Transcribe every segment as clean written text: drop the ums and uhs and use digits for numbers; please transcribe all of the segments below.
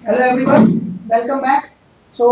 Hello everyone, welcome back. So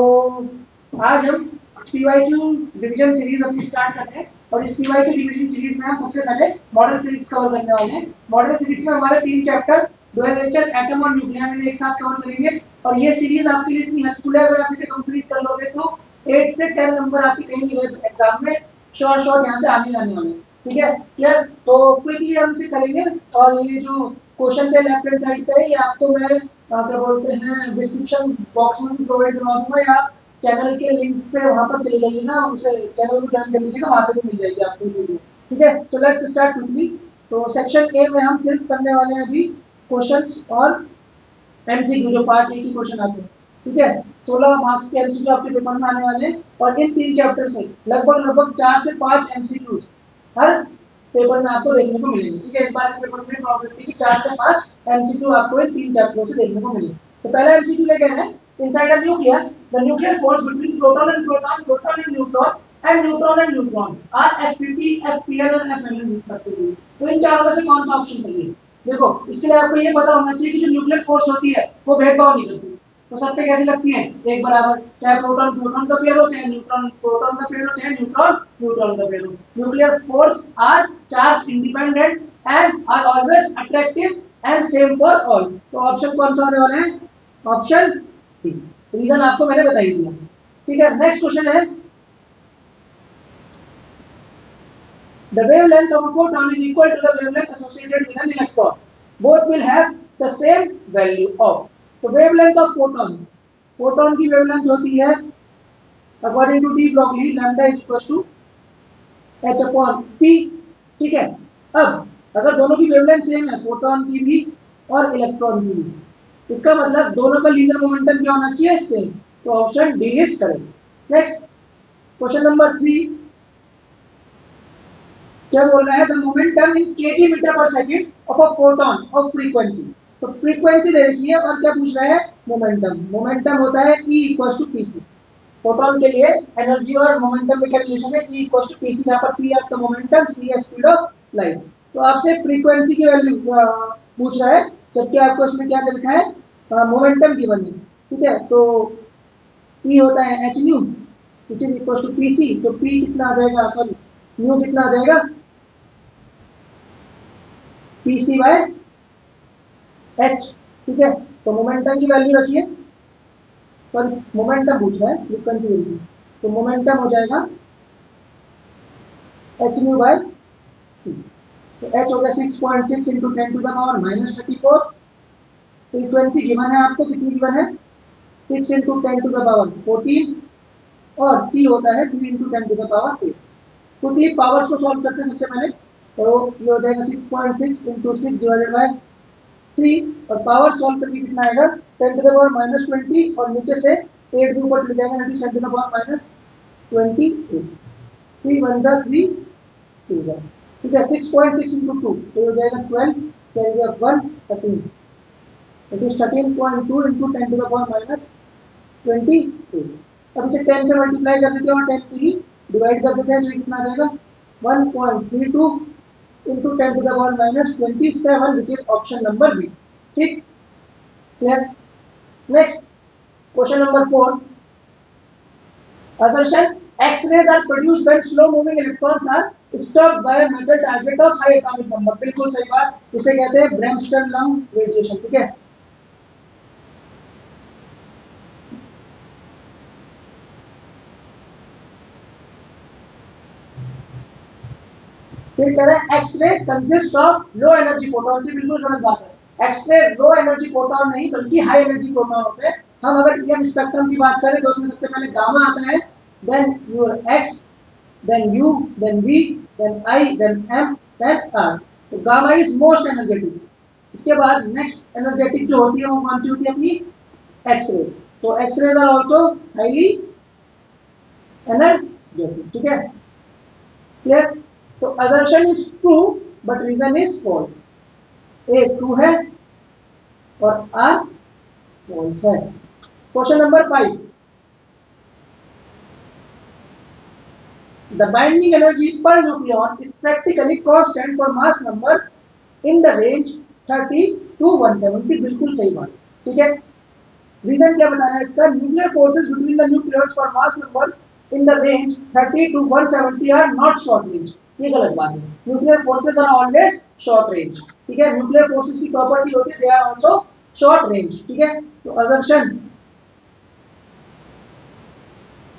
आज हम PYQ division series अपनी स्टार्ट करते हैं और इस PYQ डिवीजन सीरीज में हम सबसे पहले मॉडल फिजिक्स कवर करने वाले हैं। मॉडल फिजिक्स में हमारे 3 चैप्टर डुअल नेचर, एटम और न्यूक्लियर में एक साथ कवर करेंगे और ये सीरीज आपके लिए इतनी हेल्पफुल है। अगर आप इसे कंप्लीट कर लोगे तो 8 से 10 नंबर आपके कहीं नहीं गए एग्जाम में, श्योर यहाँ से आने जाने वाले। ठीक है, क्लियर? तो क्विकली हम इसे करेंगे और ये जो क्वेश्चन है लेफ्ट हैंड साइड पे, ये आपको मैं क्या बोलते हैं डिस्क्रिप्शन बॉक्स में भी प्रोवाइड करवा दूंगा, या चैनल के लिंक पे वहां पर चले जाइए ना, उसे चैनल को ज्वाइन कर लीजिएगा, वहां से भी मिल जाएगी आपको वीडियो। ठीक है, तो लेट्स स्टार्ट क्विकली। तो सेक्शन ए में हम सिर्फ करने वाले हैं अभी क्वेश्चंस और एमसीक्यू, जो पार्ट ए की क्वेश्चन आते हैं। ठीक है, 16 मार्क्स के एमसीक्यू आपके पेपर में आने वाले हैं और इन 3 चैप्टर से लगभग 4 से 5 एमसीक्यू हर पेपर में आपको देखने को मिलेंगे। ठीक है, इस बार के पेपर में प्रोबेबिलिटी की 4 से 5 एमसीक्यू आपको इन 3 चैप्टरों से देखने को मिलेंगे। तो पहला एमसीक्यू क्या कह रहा है, inside a nucleus the nuclear force between proton and proton, proton and neutron are fpt, fpl और fnl रिस्पेक्टिवली। तो इन चारों में से कौन सा ऑप्शन सही है? देखो, इसके लिए आपको ये पता होना चाहिए कि जो न्यूक्लियर फोर्स होती है वो भेदभाव नहीं करती। तो सब पे कैसे लगती है? एक बराबर, चाहे प्रोटॉन प्रोटॉन का पेयर हो, चाहे न्यूट्रॉन प्रोटॉन का पेयर हो, चाहे न्यूट्रॉन न्यूट्रॉन का पेयर हो। Nuclear force are charge independent and are always attractive and same for all. तो ऑप्शन कौन सा होने वाला है? Option D. रीजन आपको मैंने बता ही दिया। ठीक है, नेक्स्ट क्वेश्चन है, the wavelength of a photon is equal to the wavelength associated with an electron. Both will have the same value of. तो wavelength of photon, photon की wavelength होती है according to D Broglie, lambda is equal to h upon p। ठीक है, अब अगर दोनों की wavelength सेम है, फोटोन की भी और इलेक्ट्रॉन की भी, इसका मतलब दोनों का लीनियर मोमेंटम क्या होना चाहिए? सेम। तो option D is correct. Next question number 3 क्या बोल रहा है, the momentum in kg metre per second of a photon of frequency. तो फ्रीक्वेंसी दे रखी है और क्या पूछ रहा है? मोमेंटम। मोमेंटम होता है E equal to PC. Photon के लिए एनर्जी और मोमेंटम में क्या रिलेशन है? E इक्वल टू पीसी, जहां पर P आपका मोमेंटम, C है स्पीड ऑफ लाइट। तो आपसे फ्रीक्वेंसी की वैल्यू पूछ रहा है, जबकि आपको इसमें क्या लिखा है? मोमेंटम की वैल्यू। ठीक है, तो E होता है h nu which is equal to PC. तो P कितना आ जाएगा, सॉरी न्यू कितना आ जाएगा? PC by H. ठीक है, तो मोमेंटम की वैल्यू रखिए, पर मोमेंटम पूछ रहा है फ्रीक्वेंसी वैल्यू, तो मोमेंटम हो जाएगा एच न्यू बाय सी। तो एच हो गया 6.6 into 10 to the power minus 34। Frequency given है आपको, कितनी गिवन है? 6 इंटू 10 टू द पावर 14 और सी होता है 3 into 10 to the power 8। Quickly powers को सॉल्व करते हैं सबसे पहले। तो ये हो जाएगा 6.6 इंटू 6 डिवाइडेड बाय 3 और पावर सॉल्व करके कितना आएगा? 10 टू द पावर माइनस 20 और नीचे से 8 के ऊपर चले जाएगा, यानी 10 टू द पावर माइनस 28। 3 1 जा 3 2 जा। ठीक है, 6.6 इंटू 2 तो हो जाएगा 12, carry off 1 13, it is 13.2 into 10 to the power minus 28। अब इसे 10 से मल्टीप्लाई कर देते हैं और 10 से ही डिवाइड कर देते हैं, तो कितना आ जाएगा? 1.32 into 10 to the power minus 27, which is option number B. ठीक, clear? Next, question number 4. Assertion: X-rays are produced when slow-moving electrons are stopped by a metal target of high atomic number. बिल्कुल सही बात, इसे कहते हैं ब्रैमस्टन lung radiation. ठीक है, फिर कह रहा है X-ray consist of low energy photon. से बिल्कुल गलत बात है, एक्सरे लो एनर्जी फोटॉन नहीं बल्कि हाई एनर्जी फोटॉन होते हैं। हम अगर ये स्पेक्ट्रम की बात करें तो उसमें सबसे पहले गामा आता है, then your X, then U, then V, then I, then M, then R. तो गामा इज मोस्ट एनर्जेटिक। इसके बाद नेक्स्ट एनर्जेटिक जो होती है वो कौन सी होती है? अपनी एक्सरेज। तो X-rays are also highly energetic. ठीक है, क्लियर? तो assertion is true but reason is false। A true है और R false है। Question number 5, the binding energy per nucleon is practically constant for mass number in the range 30 to 170। बिल्कुल सही बात। ठीक है, रीजन क्या बता रहा है इसका, nuclear forces between the nuclears for mass numbers in the range 30 to 170 are not short range. ये गलत बात है, nuclear forces are always short range. ठीक है, न्यूक्लियर फोर्सेस की प्रॉपर्टी होती है they are also short range. ठीक है, तो असम्पशन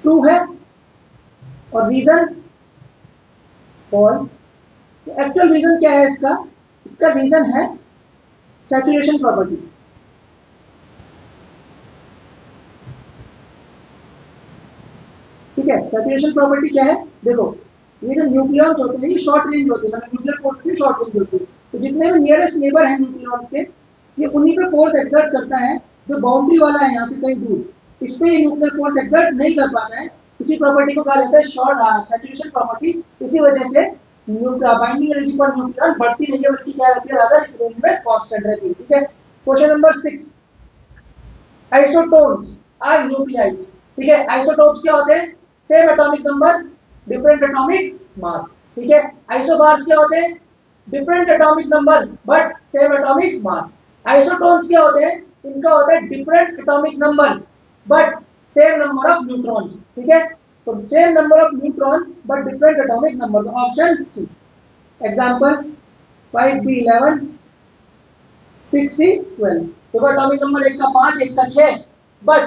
ट्रू है और रीजन फॉल्स। एक्चुअल रीजन क्या है इसका, इसका रीजन है सैचुरेशन प्रॉपर्टी। ठीक है, सैचुरेशन प्रॉपर्टी क्या है, देखो ये जो न्यूक्लियॉन्स होते हैं ये शॉर्ट रेंज होते हैं, मतलब न्यूक्लियर फोर्स की शॉर्ट रेंज होती है। तो जितने भी नियरेस्ट नेबर हैं न्यूक्लियॉन्स के, ये उन्हीं पे फोर्स एक्सर्ट करता है। जो बाउंड्री वाला है यहाँ से कहीं दूर, इस पे ये न्यूक्लियर फोर्स एक्सर्ट नहीं कर पाता है। इसी प्रॉपर्टी को कहा जाता है शॉर्ट सैचुरेशन प्रॉपर्टी। इसी वजह से बाइंडिंग एनर्जी पर न्यूक्लियॉन बढ़ती नहीं है, बल्कि क्या रहती है, रादर इस रेंज में कांस्टेंट रहती है। ठीक है, question number 6, isotones are nuclides. ठीक है, आइसोटोप्स क्या होते हैं, same atomic number different atomic mass. ठीक है, आइसोबार्स क्या होते हैं, different atomic number but same atomic mass. Isotones क्या होते हैं, इनका होता है different atomic number but same number of neutrons. ठीक है, तो same number of neutrons but different atomic number, तो option C. Example 5b11 6c12। देखो एटॉमिक नंबर एक का 5, एक का 6, बट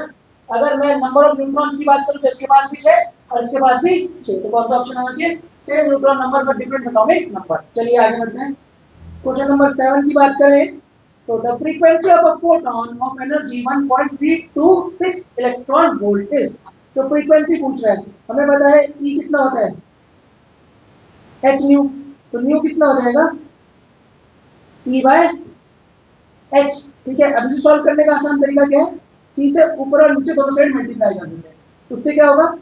अगर मैं नंबर ऑफ न्यूट्रॉन्स की बात करूं तो इसके पास भी 6 और इसके पास भी 6, तो कौन सा ऑप्शन होना चाहिए, same neutron number but different atomic number. चलिए आगे बढ़ते हैं, क्वेश्चन नंबर 7 की बात करें तो the frequency of a photon of energy 1.326 electron volt is. तो फ्रीक्वेंसी पूछ रहा है, हमें पता है ई कितना होता है, एच न्यू। तो न्यू कितना हो जाएगा, ई बाय एच। ठीक है, अब इसे सॉल्व करने का आसान तरीका क्या है, सी से ऊपर और नीचे दोनों साइड मल्टीप्लाई कर देते हैं। उससे क्या होगा,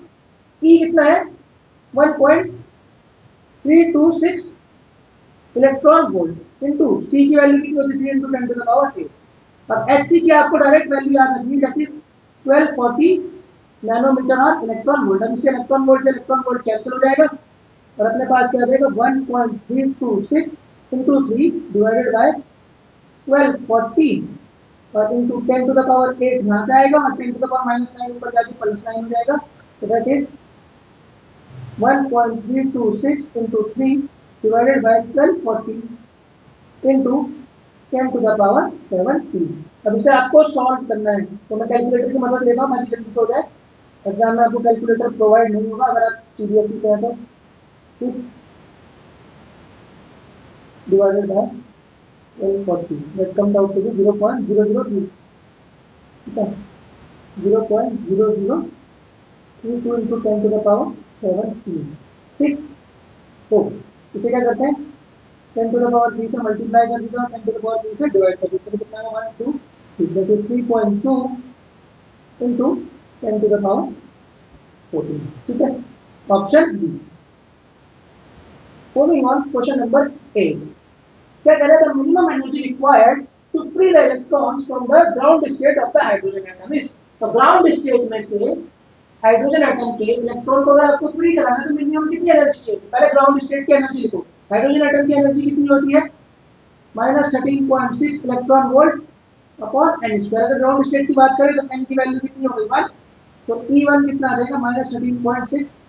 ई कितना है 1.326 इलेक्ट्रॉन वोल्ट इनटू सी की वैल्यू कितनी होती है 3 × 10⁻8। अब एच सी की आपको डायरेक्ट वैल्यू याद रखनी है, that is 1240 nanometre of electron volt. अब इससे इलेक्ट्रॉन वोल्ट से इलेक्ट्रॉन वोल्ट कैंसिल हो जाएगा और अपने पास क्या आ जाएगा 1.326 × 3 डिवाइडेड बाय 1240 और इंटू 10⁸ यहाँ से आएगा और 10⁻⁹ ऊपर जाके +9 हो जाएगा। तो that is 1.326 into 3 divided by 1240 into 10⁻⁷t। अब इसे आपको सॉल्व करना है, तो मैं कैलकुलेटर की मदद लेता हूँ ताकि जल्दी से हो जाए। एग्जाम में आपको कैलकुलेटर प्रोवाइड नहीं होगा अगर आप सीबीएसई से हैं तो। ठीक, divided by 1240 that comes out to be 0.003। ठीक है, 0.002 into 10⁻⁷t। ठीक, तो इसे क्या करते हैं 10⁻³ से मल्टीप्लाई कर दीजिए और 10⁻³ से डिवाइड कर दीजिए, तो कितना होगा 2। ठीक है, तो 3.2 into 10⁻⁴। ठीक है, option B. Moving on, question number 8, क्या कह रहा है, the minimum energy required to free the electrons from the ground state of the hydrogen atom is. तो ग्राउंड स्टेट में से हाइड्रोजन एटम के इलेक्ट्रॉन को अगर आपको फ्री कराना है तो मिनिमम कितनी एनर्जी चाहिए, पहले ग्राउंड स्टेट की एनर्जी लिखो। हाइड्रोजन एटम की एनर्जी कितनी होती है -13.6 electron volt upon n square. अगर ग्राउंड स्टेट की बात करें तो एन की वैल्यू कितनी हो गई 1, तो E1 कितना आ जाएगा -13.6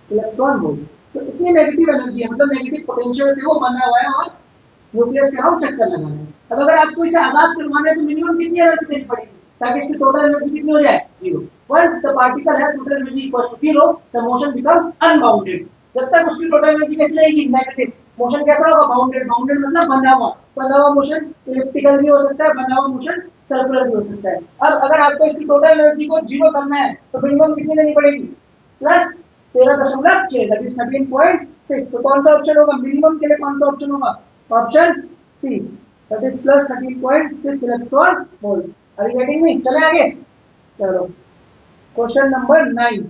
इलेक्ट्रॉन वोल्ट। तो इतनी नेगेटिव एनर्जी है, मतलब नेगेटिव पोटेंशियल से वो बंधा हुआ है और न्यूक्लियस के अराउंड चक्कर लगाना है। अब अगर आपको इसे आजाद करवाना है तो मिनिमम कितनी एनर्जी देनी पड़ेगी ताकि इसकी टोटल एनर्जी कितनी हो जाए 0। Once the particle has total energy equal to 0 the motion becomes unbounded. जब तक उसकी टोटल एनर्जी कैसी रहेगी, नेगेटिव। मोशन कैसा होगा, बाउंडेड। बाउंडेड मतलब बंधा हुआ। बंधा हुआ मोशन इलिप्टिकल भी हो सकता है, बंधा हुआ मोशन सर्कुलर भी हो सकता है। अब अगर आपको इसकी टोटल एनर्जी को 0 करना है तो मिनिमम कितनी देनी पड़ेगी, प्लस 13.6 दैट इज 13.6। तो कौन सा ऑप्शन होगा, मिनिमम के लिए कौन सा ऑप्शन होगा, option C that is plus 13.6 electron volt. Are you getting me? चले आगे, चलो क्वेश्चन नंबर 9,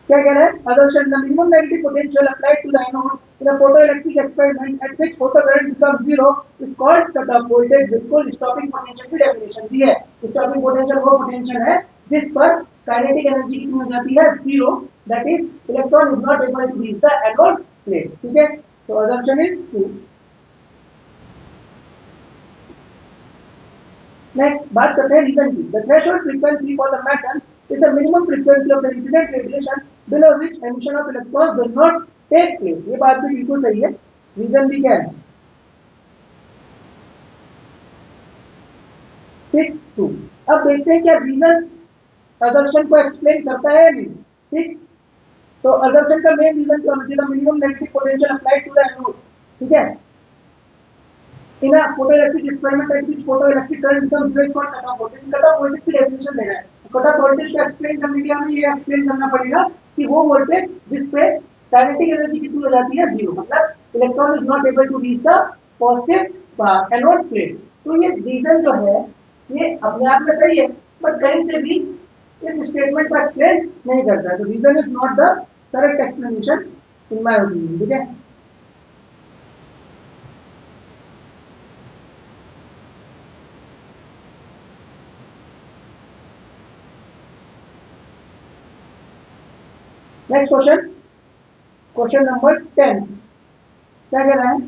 क्या कह रहा है, assertion the minimum negative potential applied to the anode in a photoelectric experiment at which photocurrent becomes 0 is called cut-off voltage। बिल्कुल stopping potential की definition दी है। stopping potential वो potential है जिस पर kinetic energy कितनी हो जाती है 0, that is electron is not able to reach the anode plate। ठीक है, तो assumption is true। नेक्स्ट बात करते हैं रीजन की। The threshold frequency for the matter is the minimum frequency of the incident radiation below which emission of electrons does not take place. ये बात भी बिल्कुल सही है। रीजन भी क्या है? ठीक, टू। अब देखते हैं क्या रीजन असर्शन को एक्सप्लेन करता है या नहीं। ठीक, तो असर्शन का मेन रीजन क्या होना चाहिए? The minimum negative potential applied to the anode. ठीक है, in a photoelectric experiment at which photoelectric current becomes less for cutoff voltage। cutoff voltage की डेफिनेशन दे रहा है। cutoff voltage को एक्सप्लेन करने के लिए हमें ये एक्सप्लेन करना पड़ेगा कि वो वोल्टेज जिस पे काइनेटिक एनर्जी कितनी हो जाती है? जीरो, मतलब electron is not able to reach the positive anode plate. तो ये रीजन जो है ये अपने आप में सही है, बट कहीं से भी इस स्टेटमेंट को एक्सप्लेन नहीं करता है। तो reason is not the correct explanation in my opinion. ठीक है, नेक्स्ट क्वेश्चन, क्वेश्चन नंबर 10 क्या कह रहा है?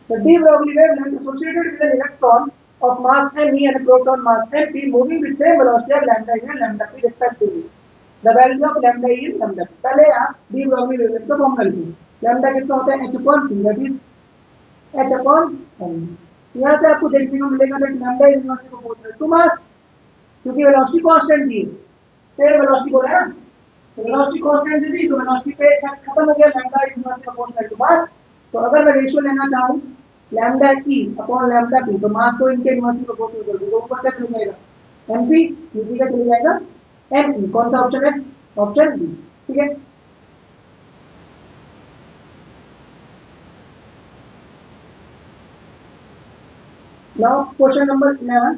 The de Broglie wavelength associated with an electron of mass me and a proton mass mp moving with same velocity of lambda e and lambda p respectively. The values of lambda e and lambda p। पहले आप de Broglie wavelength को form कर लीजिए। lambda कितना होता है? h upon p, that is h upon m। यहाँ से आपको देखने को मिलेगा that lambda is inversely proportional to mass, क्योंकि वेलोसिटी कांस्टेंट दी है, सेम वेलोसिटी बोला है ना, तो वेलोसिटी कांस्टेंट दी थी तो वेलोसिटी पे खत्म हो गया, lambda is inversely proportional to mass. तो अगर मैं रेशियो लेना चाहूं lambda e upon lambda p, तो मास को इनके इनवर्सली प्रोपोर्शनल कर दो, तो ऊपर क्या चला जाएगा? एमपी, नीचे का चला जाएगा एमई। कौन सा ऑप्शन है? Option B. ठीक है, now question number 11।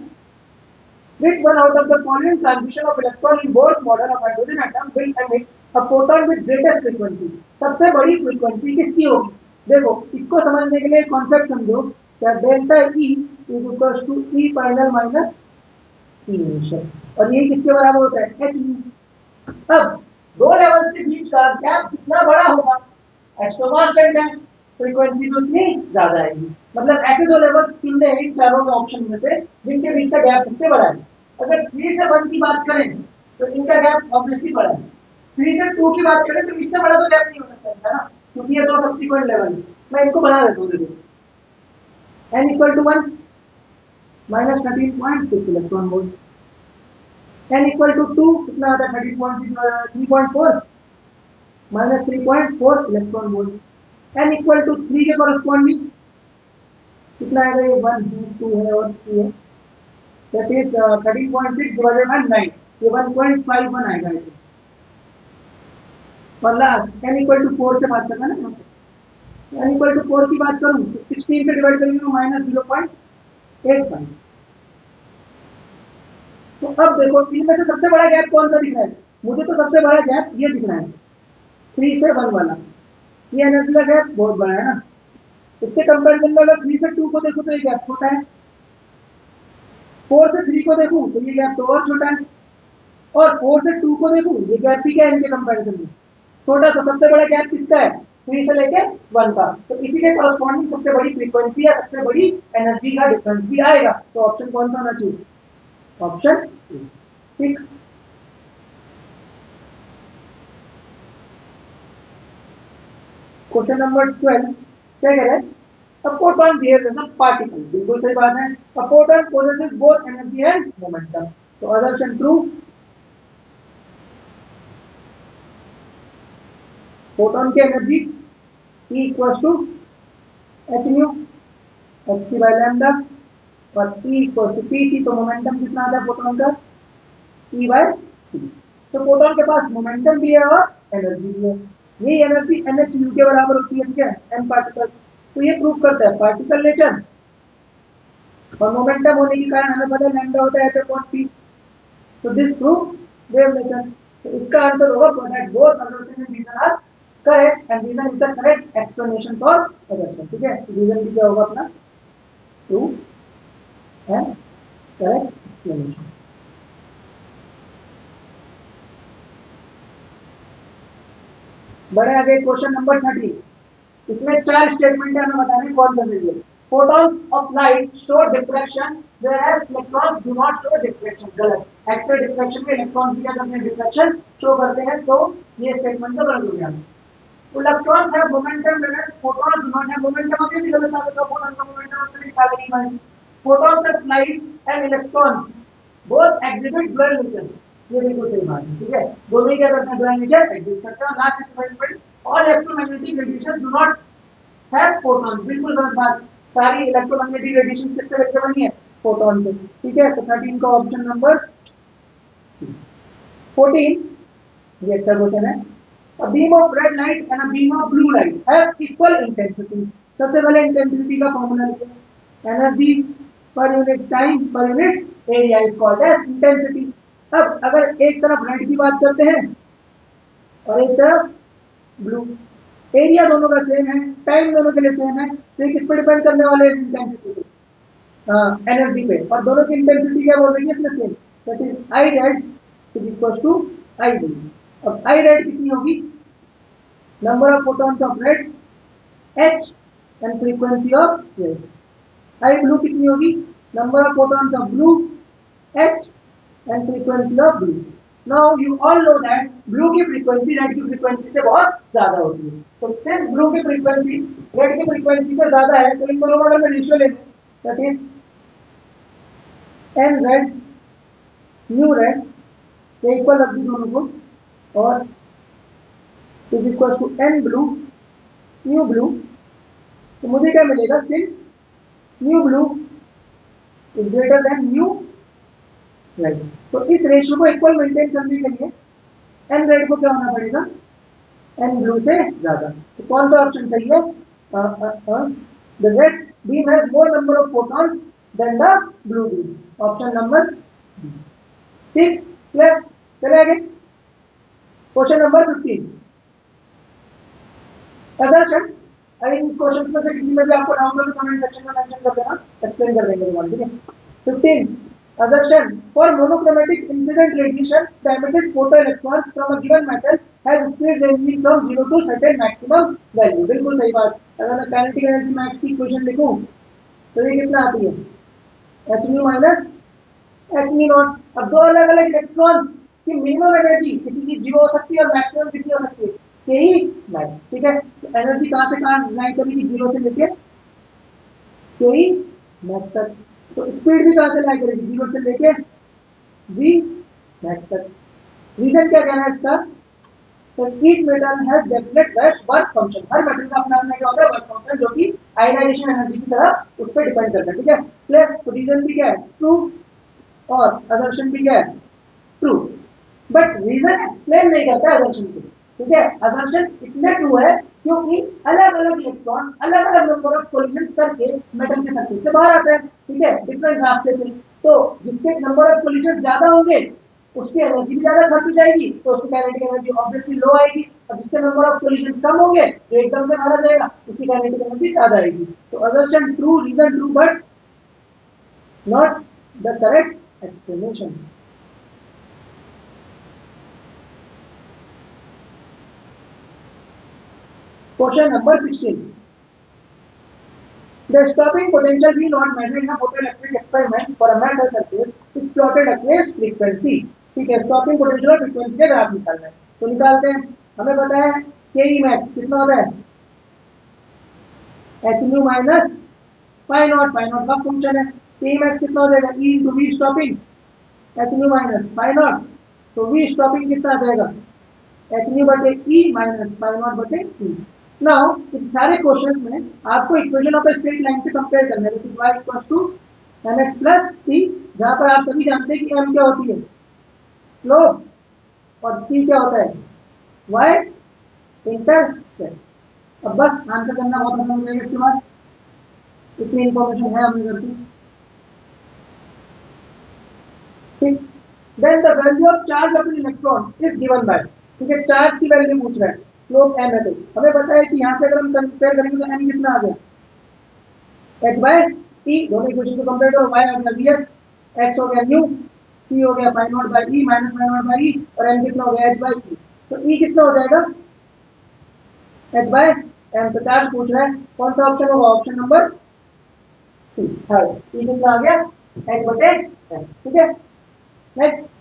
Which one out of the following transition of electron in Bohr's model of hydrogen atom will emit a photon with greatest frequency? सबसे बड़ी फ्रीक्वेंसी किसकी होगी? देखो, इसको समझने के लिए कॉन्सेप्ट समझो क्या delta E is equal to E final minus E initial, और ये किसके बराबर होता है? H u. अब दो लेवल्स के बीच का गैप जितना बड़ा होगा, एच तो कांस्टेंट है, फ्रीक्वेंसी तो उतनी ज्यादा आएगी। मतलब ऐसे दो लेवल्स चुनने हैं इन चारों के ऑप्शन में से जिनके बीच का गैप सबसे बड़ा है। अगर 3 से 1 की बात करें तो इनका गैप ऑब्वियसली बड़ा है। 3 से 2 की बात करें तो इससे बड़ा तो गैप नहीं हो सकता है ना, क्योंकि ये दो सब्सिक्वेंट लेवल है। मैं इनको बना देता हूँ, देखो n equal to 1 minus 13.6 electron volt, n equal to 2 कितना आता है? 13.6 3.4 minus 3.4 electron volt, n equal to 3 के कॉरेस्पॉन्डिंग कितना आएगा? ये 1 2 है और 3 है, दैट इज 13.6 डिवाइडेड बाय 9, ये 1.51 आएगा। और लास्ट n इक्वल टू 4 से बात करना ना, n इक्वल टू 4 की बात करूं तो 16 से डिवाइड करेंगे तो माइनस 0.85। तो अब देखो इनमें से सबसे बड़ा गैप कौन सा दिख रहा है? मुझे तो सबसे बड़ा गैप ये दिख रहा है, 3 से 1 वाला। ये एनर्जी का गैप बहुत बड़ा है ना। इसके कंपैरिजन में अगर 3 से 2 को देखो तो ये गैप छोटा है, 4 से 3 को देखूं तो ये गैप तो और छोटा है, और 4 से 2 को देखूं ये गैप भी क्या है इनके कंपैरिजन में? छोटा। तो सबसे बड़ा गैप किसका है? 3 से लेके 1 का। तो इसी के कॉरेस्पॉन्डिंग सबसे बड़ी फ्रीक्वेंसी या सबसे बड़ी एनर्जी का डिफरेंस भी आएगा। तो ऑप्शन कौन सा होना चाहिए? Option A. ठीक, क्वेश्चन नंबर 12 क्या कह रहे हैं? A photon behaves as a particle। बिल्कुल सही बात है। A photon possesses both energy and momentum। तो assertion true। फोटोन की energy E equals to h nu h c by lambda, और E equals to p c. तो momentum कितना आता है फोटोन का? E by c. तो फोटोन के पास मोमेंटम भी है और एनर्जी भी है। यही एनर्जी NH म्यू के बराबर होती है, ठीक है, m पार्टिकल। तो ये प्रूव करता है पार्टिकल नेचर, और मोमेंटम होने के कारण हमें पता है लैम्डा होता है h अपॉन p। तो दिस प्रूव्स वेव नेचर। तो इसका आंसर होगा that both assertion and reason are correct and reason is the correct explanation for assertion. ठीक है, रीजन भी क्या होगा अपना? True and correct explanation. बड़े आगे क्वेश्चन नंबर 13। इसमें 4 स्टेटमेंट है, हमें बताने कौन सा सही है। photons of light show diffraction whereas electrons do not show diffraction. गलत, एक्स-रे डिफ्रैक्शन में इलेक्ट्रॉन क्या करते हैं, डिफ्रैक्शन शो करते हैं, तो ये स्टेटमेंट तो गलत हो गया। Electrons have momentum whereas photons do not have momentum. अभी भी गलत साबित होगा, photon का momentum अपने निकालेंगे बस। Photons of light and electrons both exhibit dual nature. ये बिल्कुल सही बात है, ठीक है, दोनों ही क्या करते हैं, dual nature एग्जिस्ट करते हैं। Last statement, all electromagnetic radiations do not have photons, बिल्कुल गलत बात, सारी इलेक्ट्रोमैग्नेटिक रेडिएशंस किससे मिलकर बनी है, फोटोन से, ठीक है। तो 13 का ऑप्शन नंबर सी। 14, ये अच्छा क्वेश्चन है। A beam of red light and a beam of blue light have equal intensities. सबसे पहले इंटेंसिटी का फॉर्मूला लिखो, एनर्जी पर यूनिट टाइम पर unit area is called as intensity. अब अगर एक तरफ रेड की बात करते हैं और एक तरफ ब्लू, एरिया दोनों का सेम है, टाइम दोनों के लिए सेम है, तो किस पर डिपेंड करने वाले हैं, इंटेंसिटी से, एनर्जी पे, और दोनों की इंटेंसिटी क्या बोल रही है इसमें same, that is I red is equal to I blue. अब आई रेड कितनी होगी, number of photons of red h and frequency of wave. I blue कितनी होगी, number of photons of blue h and frequency of blue. Now you all know that blue की frequency red की frequency से बहुत ज्यादा होती है, तो सिंस ब्लू की फ्रीक्वेंसी रेड की फ्रीक्वेंसी से ज्यादा है, तो इन दोनों का अगर मैं रेशियो ले लूं, that is n red nu red, ये इक्वल रख दी दोनों को, और is equal to n blue nu blue. तो मुझे क्या मिलेगा, since nu blue is greater than nu red, तो इस रेशियो को इक्वल मेंटेन करने के लिए n रेड को क्या होना पड़ेगा, n ब्लू से ज्यादा। तो कौन सा ऑप्शन सही है, the red beam has more number of photons than the blue beam, option number, ठीक, क्लियर, चले आगे। क्वेश्चन नंबर 15, assertion, इन क्वेश्चंस में से किसी में भी आपको डाउट हो तो कमेंट सेक्शन में मेंशन कर देना, एक्सप्लेन कर देंगे तुम्हारे, ठीक है। 15, assertion, for monochromatic incident radiation the emitted photoelectrons from a given metal has speed ranging from 0 to certain maximum value, बिल्कुल सही बात। अगर मैं काइनेटिक एनर्जी मैक्स की इक्वेशन लिखूं तो ये कितना आती है, h nu minus h nu not. अब दो अलग अलग इलेक्ट्रॉन्स की मिनिमम एनर्जी किसी की 0 हो सकती है और मैक्सिमम कितनी हो सकती है, यही मैक्स, ठीक है। तो एनर्जी कहां से कहां लाइन करेगी, 0 से लेके यही मैक्स तक, तो स्पीड भी कहां से लाइन करेगी, 0 से लेके v मैक्स तक। रीजन क्या कहना है इसका, तो each metal has definite work function, her metal का अपना अपना क्या होता है, वर्क फंक्शन, जो कि आयनाइजेशन एनर्जी की तरह उस पर डिपेंड करता है, ठीक है, क्लियर। तो रीजन भी क्या है, ट्रू, और असर्शन भी क्या है, ट्रू, बट रीजन एक्सप्लेन नहीं करता है असर्शन को, ठीक है। असर्शन इसलिए ट्रू है क्योंकि अलग अलग इलेक्ट्रॉन अलग अलग नंबर ऑफ कोलिजन्स करके मेटल के सरफेस से बाहर आता है, ठीक है, डिफरेंट रास्ते से। तो जिसके नंबर ऑफ कोलिजन ज्यादा होंगे उसकी एनर्जी भी ज्यादा खर्च हो जाएगी, तो उसकी काइनेटिक एनर्जी ऑब्वियसली लो आएगी, और जिसके नंबर ऑफ कोलिजन कम होंगे जो एकदम से मारा जाएगा उसकी काइनेटिक एनर्जी ज्यादा आएगी। तो assertion true, reason true, but not the correct explanation. Question number 16. The stopping potential we not measure in a photoelectric experiment for a metal surface is plotted against frequency, ठीक है। Stopping potential और frequency का graph निकालना है, तो निकालते हैं। हमें पता है के ई मैक्स कितना होता है, एच न्यू माइनस पाई नॉट, पाई नॉट का फंक्शन है, के ई मैक्स कितना हो जाएगा, E into V stopping, h nu minus पाई नॉट, तो वी स्टॉपिंग कितना आ जाएगा, एच न्यू बटे ई माइनस पाई नॉट बटे ई। नाउ इन सारे क्वेश्चंस में आपको equation of a straight line से कंपेयर करना है, that is y equals to mx plus c, जहां पर आप सभी जानते हैं कि m क्या होती है, स्लोप, और c क्या होता है, y इंटरसेप्ट। अब बस आंसर करना बहुत आसान हो जाएगा इसके बाद, इतनी इंफॉर्मेशन है अपने घर की, ठीक। Then the value of charge of an electron is given by, ठीक है, चार्ज की वैल्यू पूछ रहा है, स्लोप m है, तो हमें पता है कि यहां से अगर हम कंपेयर करेंगे तो m कितना आ गया, h बाय e, दोनों इक्वेशन को कंपेयर करो, y आ गया vs, x हो गया न्यू, c हो गया pi naught by e minus pi naught by e, और m कितना हो गया h बाय e, तो e कितना हो जाएगा, h बाय m। तो चार्ज पूछ रहा है, कौन सा ऑप्शन होगा, option number C, third, e कितना आ गया h बटे n, ठीक है। नेक्स्ट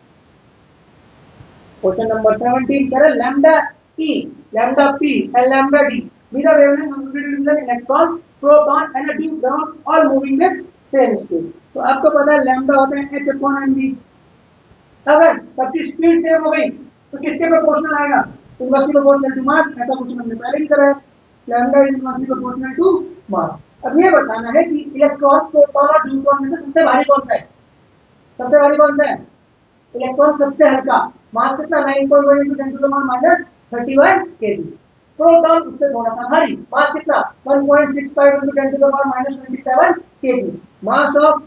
क्वेश्चन नंबर 17 कह रहा है lambda e, lambda p and lambda d be the wavelengths associated with an electron, proton and a deuteron all moving with same speed। तो आपको पता है लैम्डा होता है h upon mv। अगर सबकी स्पीड सेम हो गई तो किसके प्रोपोर्शनल आएगा? Inversely proportional to mass. ऐसा क्वेश्चन हमने पहले भी करा है, lambda is inversely proportional to mass. अब ये बताना है कि इलेक्ट्रॉन, प्रोटॉन और न्यूट्रॉन में से सबसे भारी कौन सा है? सबसे भारी कौन सा है? इलेक्ट्रॉन सबसे हल्का, मास कितना 9.1 × 10⁻31 kg। प्रोटॉन उससे थोड़ा सा भारी, मास कितना 1.65 × 10⁻27 kg। Mass of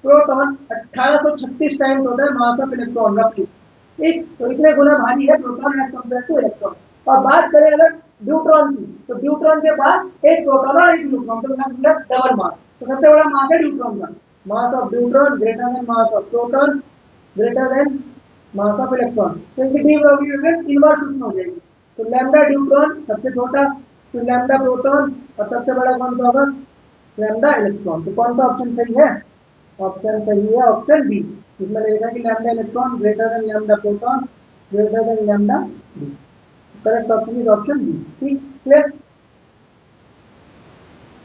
proton 1836 times होता है मास ऑफ इलेक्ट्रॉन रफली, ठीक। तो इतने गुना भारी है proton as compare to electron. और बात करें अगर ड्यूट्रॉन की, तो ड्यूट्रॉन के पास एक प्रोटॉन और एक न्यूट्रॉन, तो मतलब डबल मास। तो सबसे बड़ा मास है ड्यूट्रॉन का। Mass of deuteron greater then mass of proton greater then mass of electron. तो इनकी डी प्रोबेबिलिटी इनवर्स उसमें हो जाएगी। तो लैम्डा ड्यूट्रॉन सबसे छोटा, तो लैम्डा प्रोटॉन, और सबसे बड़ा कौन सा होगा? Lambda electron. तो कौन सा ऑप्शन सही है? ऑप्शन सही है ऑप्शन बी, इसमें लिखा है कि lambda electron greater than lambda proton greater than lambda D. Correct option is option B, ठीक, clear.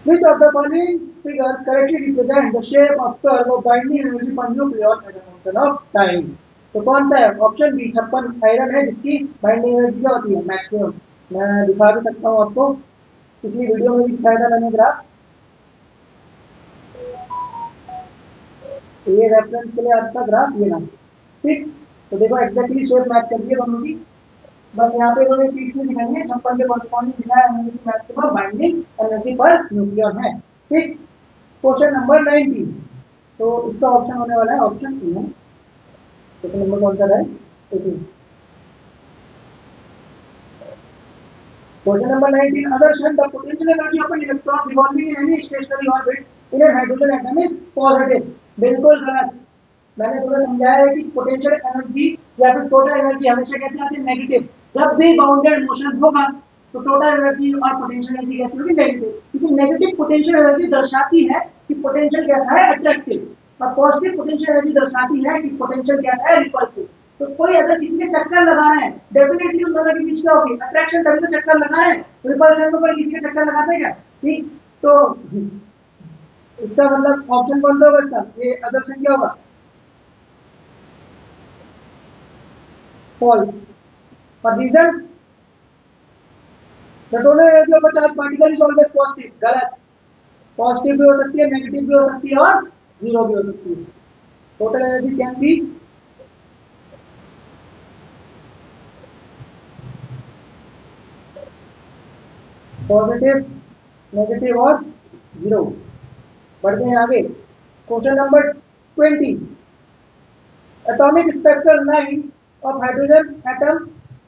Which of the following figures correctly represent the shape of curve of binding energy per nucleon as a function of time? तो कौन सा है? Option B 56 iron है जिसकी binding energy क्या होती है? मैक्सिमम। मैं दिखा भी सकता हूँ आपको, पिछली वीडियो में भी दिखाया था मैंने ग्राफ। तो ये रेफरेंस के लिए आपका ग्राफ ये ना, ठीक। तो देखो एक्जेक्टली शेप मैच कर दिए दोनों की। बस यहाँ पे इन्होंने पीक्स में दिखाई है, 56 के कॉरस्पॉन्डिंग दिखाया है कि maximum binding energy per nucleon है, ठीक। क्वेश्चन नंबर 19, तो इसका ऑप्शन होने वाला है ऑप्शन ए। क्वेश्चन नंबर कौन सा है? 18। Question number 19, assertion the potential energy of an electron revolving in any stationary orbit in a hydrogen atom is positive। बिल्कुल गलत। मैंने तुम्हें समझाया है कि पोटेंशियल एनर्जी या फिर टोटल एनर्जी हमेशा कैसे आती है? नेगेटिव। जब भी बाउंडेड मोशन होगा तो टोटल एनर्जी और पोटेंशियल एनर्जी कैसे होगी? नेगेटिव, क्योंकि नेगेटिव पोटेंशियल एनर्जी दर्शाती है कि पोटेंशियल कैसा है? अट्रैक्टिव। और पॉजिटिव पोटेंशियल एनर्जी दर्शाती है कि पोटेंशियल कैसा है? रिपल्सिव। तो कोई अगर किसी के चक्कर लगा रहा है, डेफिनेटली उन दोनों के बीच क्या होगी? अट्रैक्शन, तभी तो चक्कर लगा रहे हैं। रिपल्शन को कोई किसी के चक्कर लगाता है क्या? ठीक। तो इसका मतलब ऑप्शन कौन सा होगा? इसका ये असर्शन क्या होगा? फॉल्स। और reason? the total energy of a charged particle is always positive। गलत। पॉजिटिव भी हो सकती है, नेगेटिव भी हो सकती है और जीरो भी हो सकती है। Total energy can be positive, negative और जीरो। बढ़ते हैं आगे। Question number 20, atomic spectral lines of hydrogen atom,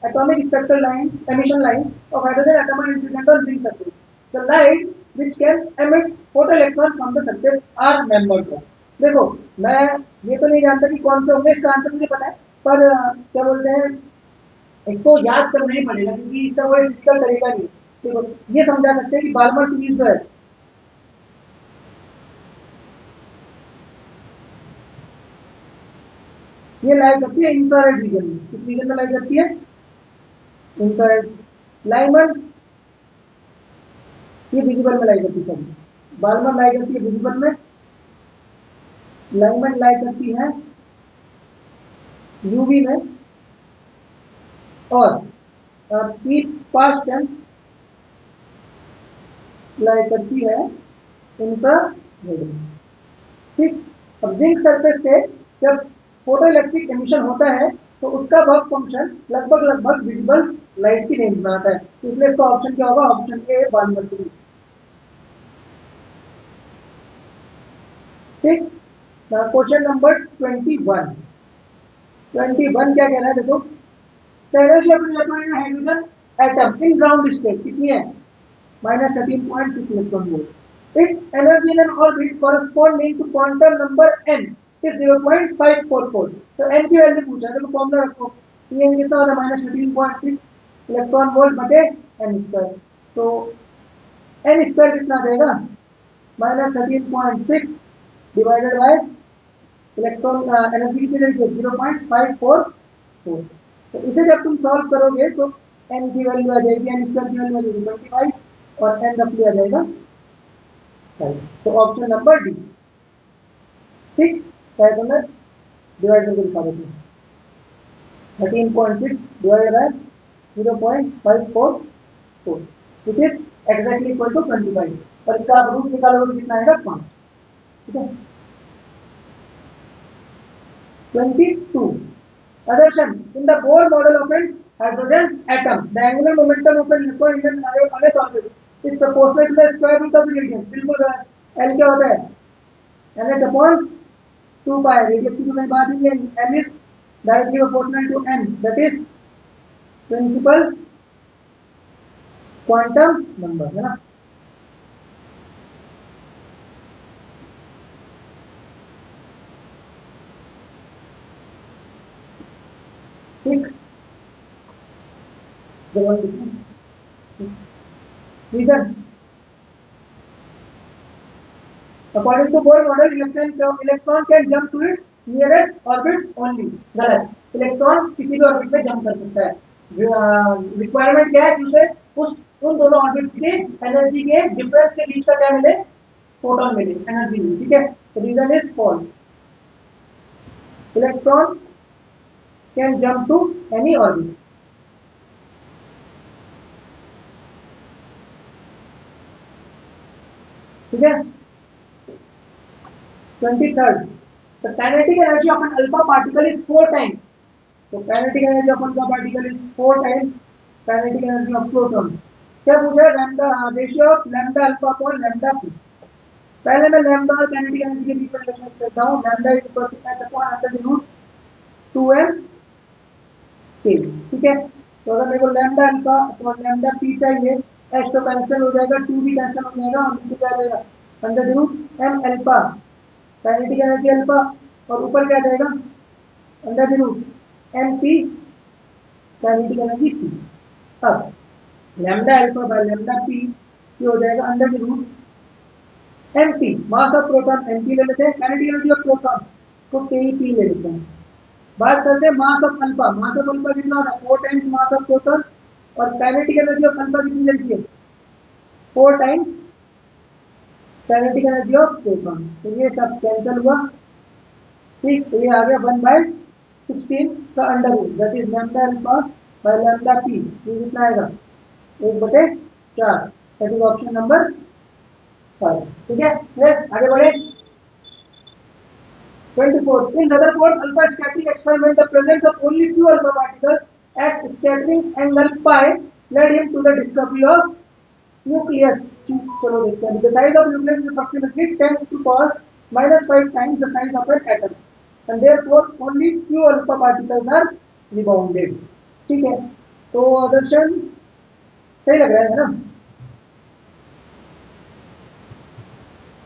atomic spectral line emission lines of hydrogen atom are incident on zinc surface। the light which can emit photoelectron from the surface are numbered। देखो मैं ये तो नहीं जानता कि कौन से होंगे, इसका आंसर मुझे पता है, पर क्या बोलते हैं, इसको याद करना ही पड़ेगा क्योंकि इसका कोई फिजिकल तरीका नहीं है। देखो ये समझा सकते हैं कि बाल्मर सीरीज जो है, ये लाई करती है इंफ्रारेड रीजन में। किस रीजन में लाई करती है? इंफ्रारेड। लाइमर ये विजिबल में लाई करती है। बाल्मर लाई करती है विजिबल में, लाइमर लाई करती है यूवी में, और पास्टन लाई करती है इंफ्रारेड में, ठीक। अब जिंक सरफेस से जब फोटो इलेक्ट्रिक एमिशन होता है तो उसका वर्क फंक्शन लगभग विजिबल लाइट की रेंज में आता है। तो इसलिए इसका ऑप्शन क्या होगा? ऑप्शन ए बाल्मर सीरीज, ठीक। क्वेश्चन नंबर 21, 21 क्या कह रहा है? देखो energy of hydrogen atom in ground state कितनी है? -13.6 electron volt. Its energy in n orbit corresponding to quantum number n is 0.544। तो n की वैल्यू पूछा, देखो फॉर्मूला रखो। n कितना होता है? -13.6 इलेक्ट्रॉन वोल्ट बटे n स्क्वायर। तो n स्क्वायर कितना देगा? -13.6 डिवाइडेड बाय इलेक्ट्रॉन एनर्जी कितनी देगी 0.544। तो इसे जब तुम सॉल्व करोगे तो n की वैल्यू आ जाएगी, n स्क्वायर की वैल्यू आ जाएगी 25 और n रफली आ जाएगा 5। तो ऑप्शन नंबर डी। ठीक, 500 डिवाइड करके दिखा देते हैं। 13.6 divided by 0.544 which is exactly equal to 25 और इसका आप रूट निकालोगे कितना आएगा 5। ठीक है। 22 assertion in the Bohr model of an hydrogen atom the angular momentum of an electron in an array orbit is proportional to the square root of the radius। बिल्कुल L क्या होता है NH upon 2 pi radius की तो मैं बात ही नहीं, L is directly proportional to n, that is principal quantum number है ना। ठीक, reason according to Bohr model electron can jump to its nearest orbits only। गलत, इलेक्ट्रॉन किसी भी ऑर्बिट में जंप कर सकता है। रिक्वायरमेंट क्या है कि उसे उन दोनों ऑर्बिट्स के एनर्जी के डिफरेंस के बीच का क्या मिले, फोटोन मिले, एनर्जी मिले। ठीक है, तो reason is false. Electron can jump to any orbit. ठीक है। 23rd the kinetic energy of an alpha particle is 4 times। तो kinetic energy of alpha particle is 4 times kinetic energy of proton। क्या पूछा है, lambda ratio of lambda alpha upon lambda P. पहले मैं lambda और kinetic energy के बीच में relation करता हूं। Lambda is equal to h upon under the root 2m k। ठीक है, तो अगर मेरे को lambda alpha upon lambda P चाहिए, h तो कैंसिल हो जाएगा, 2 भी कैंसिल हो जाएगा और नीचे क्या आ जाएगा under the root m alpha kinetic energy alpha और ऊपर क्या जाएगा under the root M P kinetic energy P. अब lambda alpha by lambda P ये हो जाएगा under the root M P mass of proton M P ले लेते हैं, काइनेटिक एनर्जी ऑफ प्रोटॉन को के पी ले लेते हैं। बात करते हैं mass of alpha. Mass of alpha कितना होता है 4 टाइम्स मास ऑफ प्रोटॉन और काइनेटिक एनर्जी ऑफ अल्फा कितनी रहती है 4 times kinetic energy of proton. तो ये सब कैंसिल हुआ। ठीक, तो ये आ गया 1/16 का under root that is lambda alpha by lambda P. ये कितना आएगा 1/4 दैट इज ऑप्शन नंबर 5। ठीक है, फिर आगे बढ़े। 24 in Rutherford's alpha scattering experiment the presence of only few alpha particles at scattering angle pi led him to the discovery of nucleus। चलो देखते हैं। The size of nucleus is approximately 10 to power -5 times the size of an atom and therefore only few alpha particles are rebounded। ठीक है, तो दर्शन सही लग रहा है ना।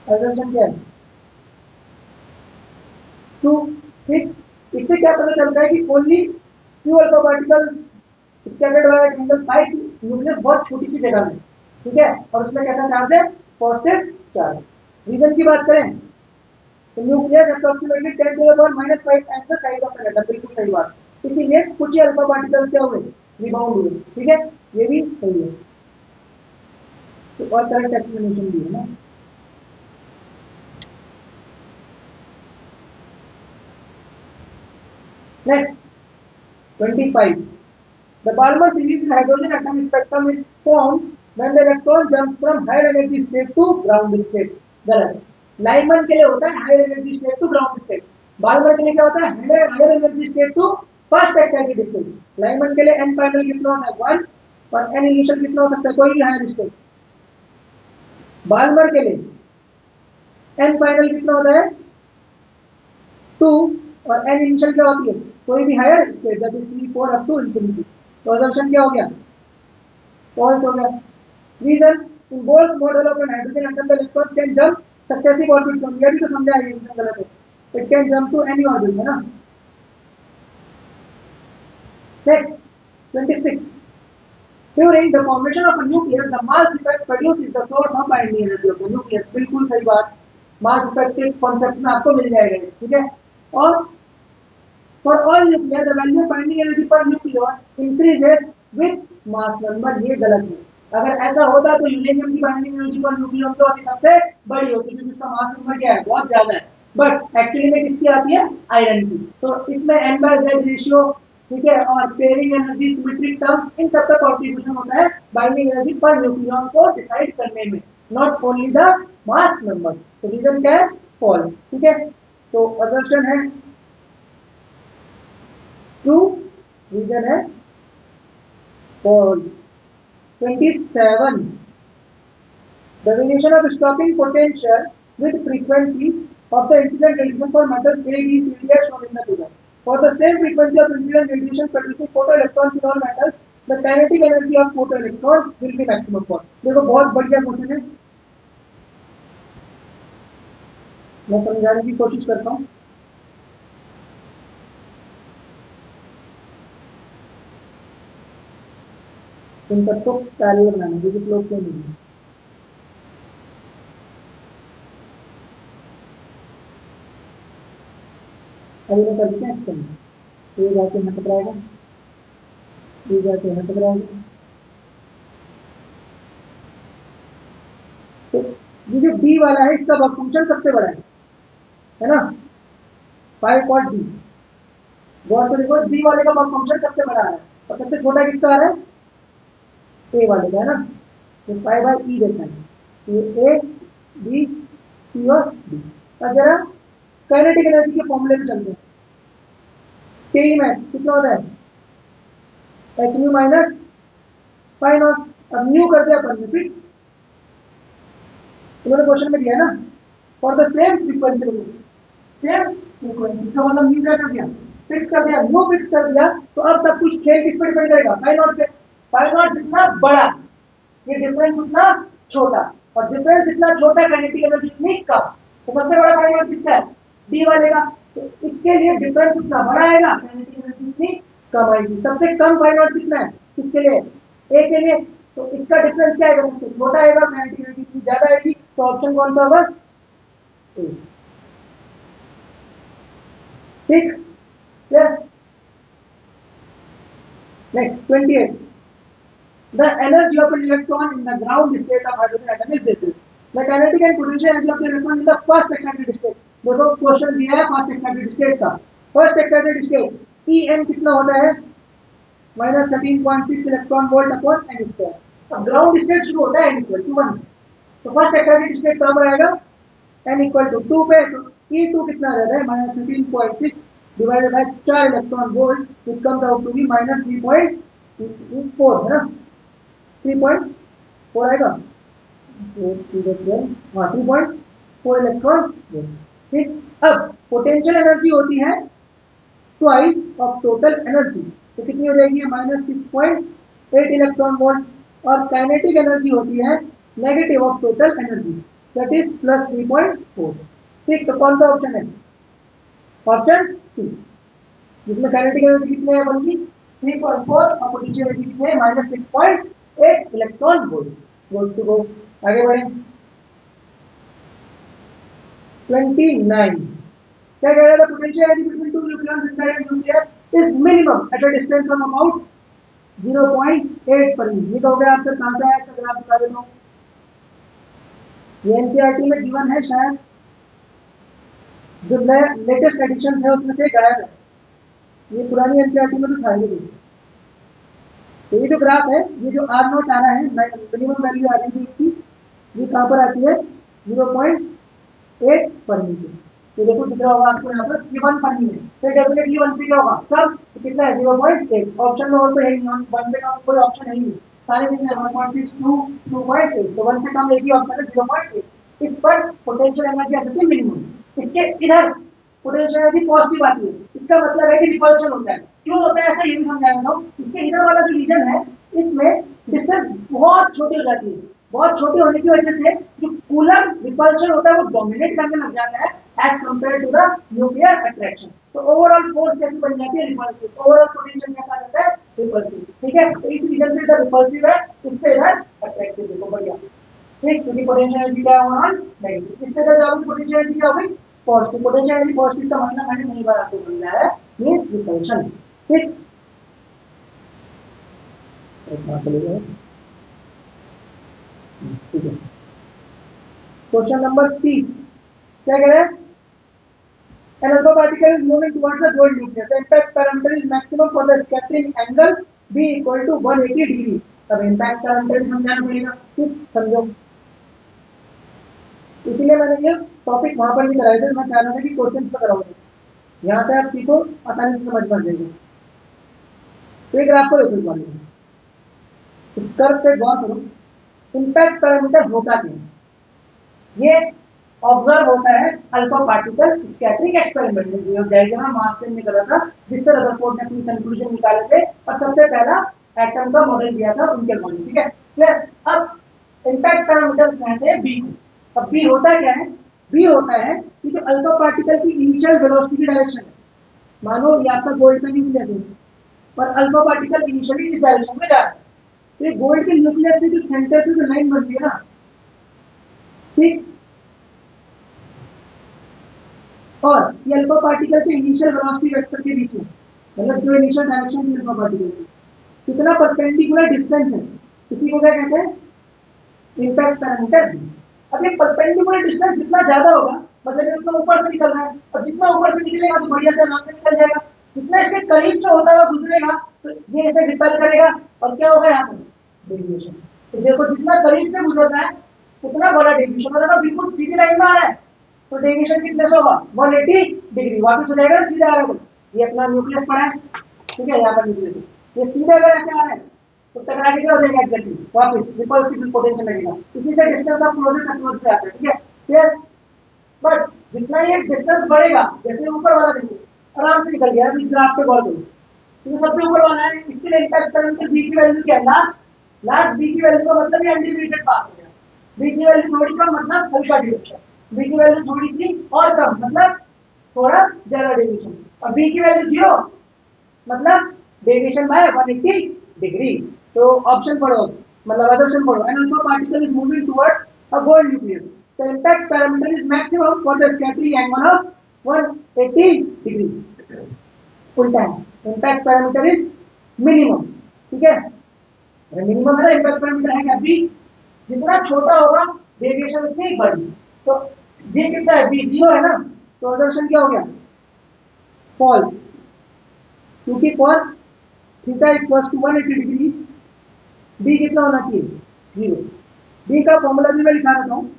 दर्शन क्या है टू। ठीक, इससे क्या पता चलता है कि only few alpha particles scattered bye angle pi. Nucleus बहुत छोटी सी जगह में, ठीक है, और उसमें कैसा चार्ज है पॉजिटिव चार्ज। रीजन की बात करें तो nucleus approximately 10 to the power -5 times the size of an atom. बिल्कुल सही बात, इसीलिए कुछ ही अल्फा पार्टिकल्स क्या हुए रिबाउंड हुए। ठीक है, ये भी सही है। तो और करेक्ट एक्सप्लेनेशन भी है ना। Next 25 the Balmer series in hydrogen atom spectrum is formed when the electron jumps from higher energy state to ground state। गलत, लाइमन के लिए होता है higher energy state to ground state. Balmer के लिए क्या होता है higher energy state to first excited state. Lyman के लिए एन फाइनल कितना होता है 1 और एन इनिशियल कितना हो सकता है कोई भी हायर स्टेट। बाल्मर के लिए एन फाइनल कितना होता है 2 और एन इनिशियल क्या होती है कोई भी higher state that is 3 4 up to infinity. तो assumption क्या हो गया false हो गया। Reason in Bohr's model of an hydrogen atom the electrons can jump successive orbits. ये भी तो समझा है, ये रीजन गलत है। It can jump to any orbit है ना। Next 26 during the formation of a nucleus the mass effect produced is the source of binding energy of the nucleus। बिल्कुल सही बात, मास इफेक्ट कॉन्सेप्ट में आपको मिल जाएगा। ठीक है, और for all nuclear the value of binding energy per nucleon increases with mass number, ये गलत है। अगर ऐसा होता तो यूरेनियम की बाइंडिंग एनर्जी पर न्यूक्लियन तो सबसे बड़ी होती, क्योंकि उसका मास नंबर क्या है, बहुत ज्यादा है। बट एक्चुअली में किसकी आती है, आयरन की। तो इसमें n/z रेशियो, ठीक है, और पेयरिंग एनर्जी, सिमेट्रिक टर्म्स, इन सब का कंट्रीब्यूशन होता है बाइंडिंग एनर्जी पर न्यूक्लियन को डिसाइड करने में, not only the mass number. तो रीजन क्या है, फॉल्स। ठीक है, तो असर्शन है ट्रू, रीजन है false. 27, the relation of stopping potential with frequency of the incident radiation for metals A, B, C, D are shown in the figure. For the same frequency of incident radiation producing photoelectrons in all metals, the kinetic energy of photoelectrons will be maximum for. देखो बहुत बढ़िया question है, मैं समझाने की कोशिश करता हूँ। इन सबको पहले बनाना, क्योंकि स्लोप से नहीं है। अभी मैं कर देते हैं एक्सटेंड, ये जाके यहाँ टकराएगा, ये जाके यहाँ टकराएगा। तो ये जो डी वाला है इसका वर्क फंक्शन सबसे बड़ा है ना, 5 कॉट डी। गौर से देखो, डी वाले का वर्क फंक्शन सबसे बड़ा है और सबसे छोटा किसका आ रहा है, ए वाले का, है ना। तो 5/E देखना है, ये ए बी सी और डी। अब जरा काइनेटिक एनर्जी के फॉर्मूले पे चलते हैं। के मैक्स कितना होता है, h nu minus pi not. अब न्यू कर दिया अपन ने फिक्स, इन्होंने क्वेश्चन में दिया ना, for the same frequency, same frequency, इसका मतलब न्यू क्या कर दिया, फिक्स कर दिया। न्यू फिक्स कर दिया तो अब सब कुछ खेल किस पर डिपेंड करेगा, पाई नॉट पे। पाई नॉट जितना बड़ा ये डिफरेंस उतना छोटा, और डिफरेंस इतना छोटा काइनेटिक एनर्जी इतनी कम। तो सबसे बड़ा पाई नॉट किसका है, डी वाले का। तो इसके लिए डिफरेंस उतना बड़ा आएगा, काइनेटिक एनर्जी इतनी कम आएगी। सबसे कम पाई नॉट कितना है, किसके लिए, ए के लिए। तो इसका डिफरेंस क्या आएगा, सबसे छोटा आएगा, काइनेटिक एनर्जी इतनी ज्यादा आएगी। तो ऑप्शन कौन सा होगा, ए। ठीक, next 28, the energy of an electron in the ground state of hydrogen atom is this. The kinetic and potential energy of the electron in the first excited state. देखो question दिया है फर्स्ट एक्साइटेड स्टेट का। First excited state En कितना होता है, -13.6 electron volt upon n square. अब ground state शुरू होता है n इक्वल टू 1 से, तो फर्स्ट एक्साइटेड स्टेट कब आएगा, n इक्वल टू 2 पे। तो E2 कितना आ जाता है, -13.6 divided by 4 electron volt, which comes out to be -3.4, है ना। 3.4 आएगा, हाँ 3.4 इलेक्ट्रॉन वोल्ट। ठीक, अब पोटेंशियल एनर्जी होती है ट्वाइस ऑफ टोटल एनर्जी, तो कितनी हो जाएगी, -6.8 इलेक्ट्रॉन वोल्ट। और काइनेटिक एनर्जी होती है negative of total energy, that is +3.4। ठीक, तो कौन सा ऑप्शन है, ऑप्शन सी, जिसमें काइनेटिक एनर्जी कितने है, बल्कि 3.4 और पोटेंशियल एनर्जी कितने है, -6.8 electron volt. Good to go, आगे बढ़े। 29, क्या कह रहा था, potential energy between two nucleons inside a nucleus is minimum at a distance of about 0.8 पर। ये कहोगे आपसे कहां से आया, इसका ग्राफ बता देता हूं। ये एनसीईआरटी में गिवन है, शायद जो लेटेस्ट एडिशन है उसमें से गायब है, ये पुरानी एनसीईआरटी में भी खाएंगे। तो ये जो ग्राफ है, ये जो आर नोट आ रहा है, मिनिमम वैल्यू आ रही है इसकी, ये कहां पर आती है, 0.8 पर मीटर। तो देखो दिख रहा होगा आपको यहाँ पर, ये 1 पर मीटर, तो डेफिनेटली 1 से क्या होगा, कम। तो कितना है, 0.8। ऑप्शन में और तो है ही नहीं, 1 से कम कोई ऑप्शन है ही नहीं, सारे कितने 1.6 2 2.8, तो 1 से कम एक ही ऑप्शन है 0.8। इस पर पोटेंशियल एनर्जी आ जाती है मिनिमम। इसके इधर पोटेंशियल एनर्जी पॉजिटिव आती है, इसका मतलब है कि रिपल्शन होता है। क्यों होता है ऐसा, ये भी समझाया ना। इसके इधर वाला जो रीजन है, इसमें डिस्टेंस बहुत छोटी हो जाती है। बहुत छोटी होने की वजह से जो कूलर रिपल्शन होता है वो डोमिनेट करने लग जाता है as compare to the nuclear attraction. तो ओवरऑल फोर्स कैसी बन जाती है, रिपल्सिव। ओवरऑल पोटेंशियल कैसा जाता है, रिपल्सिव। ठीक है, तो इस रीजन से इधर रिपल्सिव है, इससे इधर अट्रैक्टिव। देखो बढ़िया, ठीक, क्योंकि पोटेंशियल एनर्जी क्या है, ओवरऑल नेगेटिव। इससे इधर जाओगे पोटेंशियल एनर्जी क्या होगी, पॉजिटिव पोटेंशियल पॉजिटिव का मतलब मैंने नहीं बार आपको समझाया मींस रिपल्शन। ठीक, एक बात चलिए ठीक है। क्वेश्चन नंबर 30 क्या कह रहे हैं? An alpha particle is moving towards the gold nucleus. The impact parameter is maximum for the scattering angle b equal to 180 degree. अब impact parameter भी समझाना पड़ेगा, ठीक समझो। इसीलिए मैंने ये टॉपिक वहां पर भी कराए थे, मैं चाह रहा था कि क्वेश्चंस पे कराऊंगा, यहाँ से आप सीखो आसानी से समझ पड़ जाएगी। तो एक ग्राफ को देखो इस बारे में, इस कर्व पे गौर करो। इम्पैक्ट पैरामीटर होता क्या है? ये ऑब्जर्व होता है अल्फा पार्टिकल स्कैटरिंग एक्सपेरिमेंट में, जो डायग्राम मार्क्सन ने करा था, जिससे रदरफोर्ड ने अपनी कंक्लूजन निकाले थे और सबसे पहला एटम का मॉडल दिया था उनके अकॉर्डिंग। ठीक है, क्लियर? अब इम्पैक्ट पैरामीटर कहते हैं बी को। अब बी होता क्या है? बी होता है कि जो अल्फा पार्टिकल की इनिशियल वेलोसिटी की डायरेक्शन है, मानो ये आपका गोल्ड का न्यूक्लियस है और अल्फा पार्टिकल इनिशियली इस डायरेक्शन में जा रहा है, तो ये गोल्ड के न्यूक्लियस से जो सेंटर से जो लाइन बनती है ना, ठीक, और ये अल्फा पार्टिकल के इनिशियल वेलोसिटी वेक्टर के बीच में, मतलब जो इनिशियल डायरेक्शन थी अल्फा पार्टिकल की, कितना परपेंडिकुलर डिस्टेंस है, इसी को क्या कहते हैं? Impact parameter. अब ये परपेंडिकुलर डिस्टेंस जितना ज्यादा होगा, मतलब ये उतना ऊपर से निकल रहा है, और जितना ऊपर से निकलेगा तो बढ़िया से आराम से निकल जाएगा। जितना इसके करीब से होता हुआ गुजरेगा तो ये इसे रिपेल करेगा, और क्या होगा यहाँ पर? डेविएशन। तो देखो जितना करीब से गुजरता है उतना बड़ा डेविएशन, अगर बिल्कुल सीधी लाइन में आ रहा है तो डेविएशन कितने से होगा? 180 डिग्री, वापस हो जाएगा सीधा आ रहा है। तो ये अपना न्यूक्लियस पड़ा है, ठीक है, यहाँ पर न्यूक्लियस है, ये सीधे अगर ऐसे आ रहा है तो टकरा के क्या हो जाएगा? एग्जैक्टली वापस रिपल्सिव पोटेंशियल लगेगा, इसी से डिस्टेंस ऑफ क्लोजेस्ट अप्रोच पे आता है। ठीक है, क्लियर? बट जितना ये डिस्टेंस बढ़ेगा, जैसे ऊपर वाला देखो आराम से निकल गया, इस ग्राफ पे गौर करो, तो सबसे ऊपर वाला है, इसके लिए इम्पैक्ट पैरामीटर बी की वैल्यू क्या है? लार्ज। लार्ज बी की वैल्यू का मतलब ये अनडिविएटेड पास हो गया, बी की वैल्यू थोड़ी कम मतलब हल्का डिविएशन, बी की वैल्यू थोड़ी सी और कम मतलब थोड़ा ज्यादा डेविएशन, और बी की वैल्यू 0 मतलब डेविएशन बाय 180 डिग्री। तो ऑप्शन पढ़ो, मतलब assumption पढ़ो, an alpha particle is moving towards a gold nucleus, the impact parameter is maximum for the scattering angle of 180 degree। उल्टा है, impact parameter is minimum। ठीक है, मिनिमम है ना इम्पैक्ट पैरामीटर है क्या? बी। जितना छोटा होगा डेविएशन उतनी बड़ी, तो जी कितना है? बी 0 है ना, तो assumption क्या हो गया? फॉल्स, क्योंकि for theta equals to 180 degree B कितना होना चाहिए? 0। बी का फॉर्मूला भी मैं लिखा देता हूँ,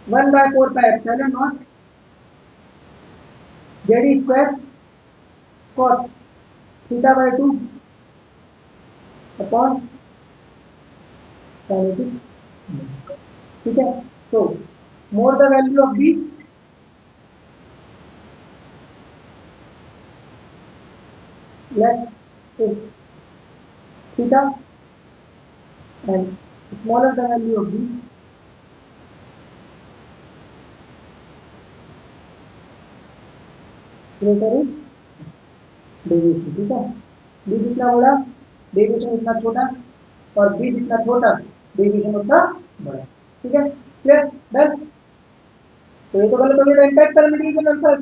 1/4 पाई epsilon not Z square cos theta by 2 upon kinetic. ठीक है, तो more the value of be less is theta and smaller the value of b greater is deviation। ठीक है, b जितना बड़ा डेविएशन उतना छोटा, और b जितना छोटा डेविएशन उतना बड़ा। ठीक है, क्लियर? डन। तो ये तो गलत हो गया, impact parameter is an alpha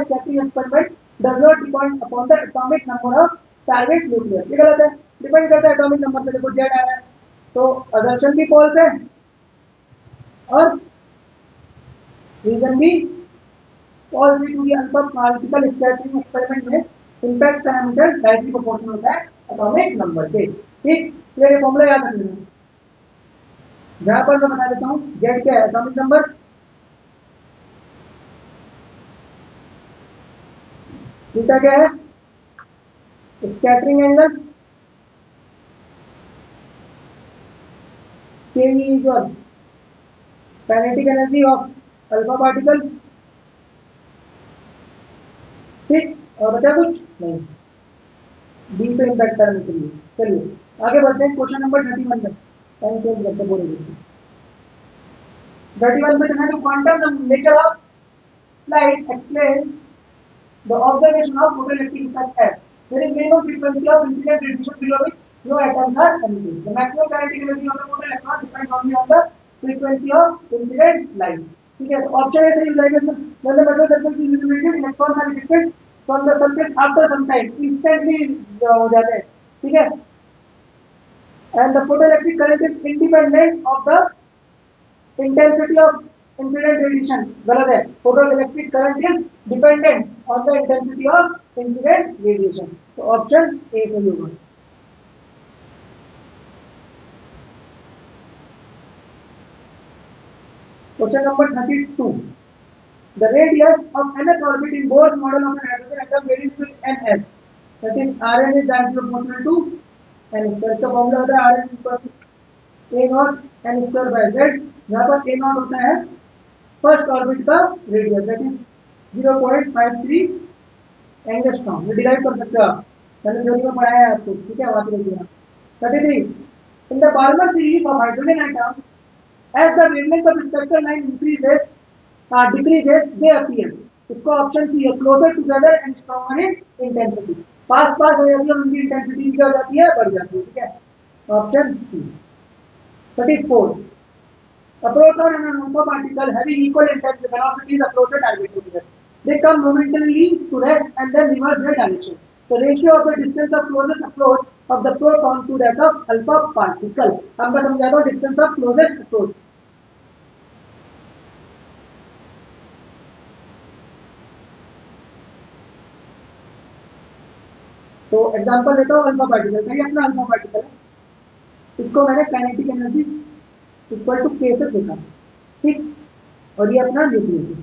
scattering experiment does not depend upon the atomic number of target nucleus. ये गलत है, डिपेंड करता है एटॉमिक नंबर पे। देखो जेड आ रहा है तो assumption भी फॉल्स है और रीजन भी फॉल्स है, क्योंकि अल्फा पार्टिकल स्कैटरिंग एक्सपेरिमेंट में इम्पैक्ट पैरामीटर डायरेक्टली प्रोपोर्शनल होता है एटॉमिक नंबर के। ठीक, ये फॉर्मूला याद रख लेना, जहां पर मैं बता देता हूं जेड क्या है? एटॉमिक नंबर, थीटा क्या है? स्कैटरिंग एंगल, के is one kinetic energy of alpha particle. ठीक, और बचा कुछ नहीं, बी पे इम्पैक्ट करने के लिए। चलिए आगे बढ़ते हैं क्वेश्चन नंबर 31 में, टाइम चेंज करते हैं बोले जैसे 31 में जो quantum nature of light explains the observation of photoelectric effect as there is minimum frequency of incident radiation below which no atoms are emitted, the maximum kinetic energy of the photoelectron depends only on the frequency of incident light। ठीक है, तो option A सही हो जाएगा इसमें। when the metal surface is illuminated electrons are ejected from the surface after some time, instantly हो जाते हैं, ठीक है। and the photoelectric current is independent of the intensity of incident radiation, गलत है, photoelectric current is dependent on the intensity of incident radiation, तो option A सही होगा। Question number 32. The radius of nth orbit in Bohr's model of an hydrogen atom varies with ns. That is, Rn is directly proportional to n square. इसका formula होता है Rn equals to a naught n square by z, जहाँ पर a not होता है first orbit का radius, that is 0.53 angstrom. ये derive कर सकते हो आप, मैंने थ्योरी में पढ़ाया है आपको, ठीक है, वहाँ पे लिख दिया। 33. In the Balmer series of hydrogen atoms, as the wavelength of spectral line decreases, they appear. इसको ऑप्शन सी है, closer together and stronger in intensity. पास पास हो जाती है, उनकी इंटेंसिटी क्या हो जाती है, बढ़ जाती है, ठीक है, option C. 34. A proton and an alpha particle having equal intensity velocities approach a target nucleus. They come momentarily to rest and then reverse their direction. The ratio of the distance of closest approach of the proton to that of alpha particle. अब मैं समझाता हूँ distance of closest approach. तो example लेता हूँ alpha particle का, ये अपना अल्फा पार्टिकल है, इसको मैंने काइनेटिक एनर्जी इक्वल टू के से लिखा, ठीक, और ये अपना न्यूक्लियस है,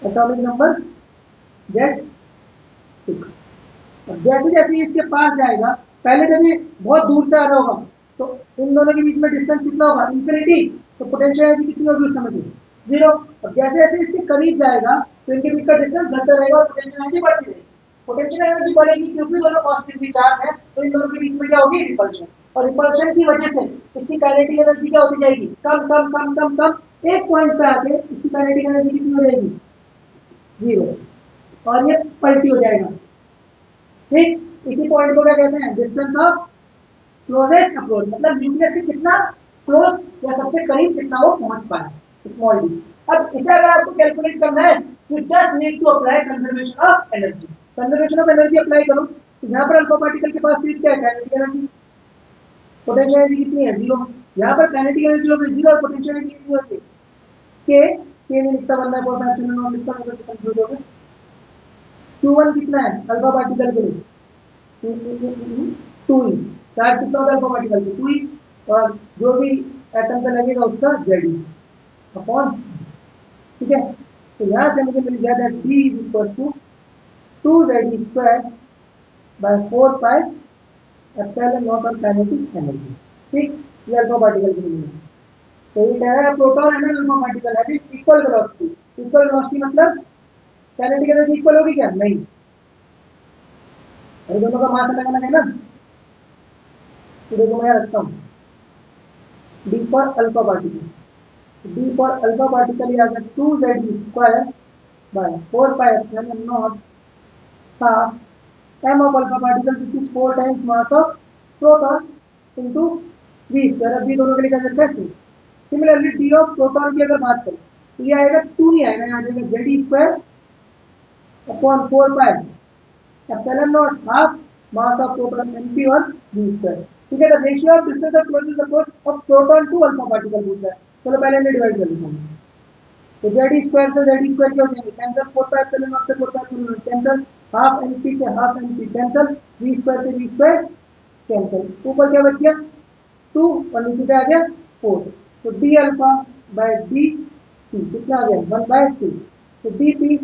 एटॉमिक नंबर Z6। अब जैसे जैसे इसके पास जाएगा, पहले जब ये बहुत दूर से आ रहा होगा तो इन दोनों के बीच में डिस्टेंस कितना होगा, इन्फिनिटी, तो पोटेंशियल एनर्जी कितनी होगी उस समय की, 0। अब जैसे जैसे इसके करीब जाएगा तो इनके बीच का डिस्टेंस घटता रहेगा और पोटेंशियल एनर्जी बढ़ती रहेगी। पोटेंशियल एनर्जी बढ़ेगी क्योंकि दोनों पॉजिटिवली चार्ज है, तो इन दोनों के बीच में क्या होगी, रिपल्शन, और रिपल्शन की वजह से इसकी काइनेटिक एनर्जी क्या होती जाएगी, कम कम कम कम कम, एक पॉइंट पे आके इसकी काइनेटिक एनर्जी कितनी हो जाएगी, 0, और ये पलटी हो जाएगा, ठीक। इसी पॉइंट को क्या कहते हैं, डिस्टेंस ऑफ क्लोजेस्ट अप्रोच, मतलब न्यूक्लियस से कितना क्लोज या सबसे करीब कितना वो पहुंच पाए, स्मॉल डी। अब इसे अगर आपको कैलकुलेट करना है, you just need to apply conservation of energy. Conservation of energy apply करो, तो यहाँ पर अल्फा पार्टिकल के पास सीट क्या है, काइनेटिक एनर्जी, पोटेंशियल एनर्जी कितनी है, 0। यहाँ पर काइनेटिक एनर्जी होगी 0 और पोटेंशियल एनर्जी कितनी होती है, के नहीं लिखता, बनना है चलो लिखता हूँ, तो कंफ्यूज हो गए। Q1 कितना है अल्फा पार्टिकल के लिए, 2e, चार्ज कितना होगा अल्फा पार्टिकल पे, 2e, और जो भी एटम पे लगेगा उसका Ze अपॉन, ठीक है। तो यहाँ से मुझे मिल गया that B is equal to 2Ze² by 4 pi epsilon naught of kinetic energy, ठीक, ये अल्फा पार्टिकल के लिए। तो ये कह रहा है प्रोटॉन एंड अल्फा पार्टिकल है इक्वल वेलोसिटी, इक्वल वेलोसिटी मतलब काइनेटिक एनर्जी इक्वल होगी क्या, नहीं, अरे दोनों का मास अलग अलग है ना। तो देखो मैं रखता हूँ D for alpha particle, D for alpha particle ये आ गया 2Ze² by 4 pi epsilon naught half m of alpha particle which is 4 times mass of proton into v²। अब भी दोनों के लिए क्या करते हैं, सिमिलरली d ऑफ प्रोटॉन की अगर बात करें तो ये आएगा 2 नहीं आएगा, यहाँ आएगा Ze² upon 4 pi epsilon naught half mass of proton mp और v², ठीक है। The ratio of distance of closest approach of proton to alpha particle पूछा है, चलो पहले इन्हें डिवाइड कर लेते हैं। तो Ze² से Ze² क्या हो जाएंगे, कैंसिल, 4 पाई एप्सिलॉन नॉट से 4 pi epsilon not cancel, half NP से हाफ एनपी कैंसिल, v² से v² कैंसिल, ऊपर क्या बच गया 2 और नीचे क्या आ गया 4, तो d alpha by D P कितना आ गया 1/2, तो D P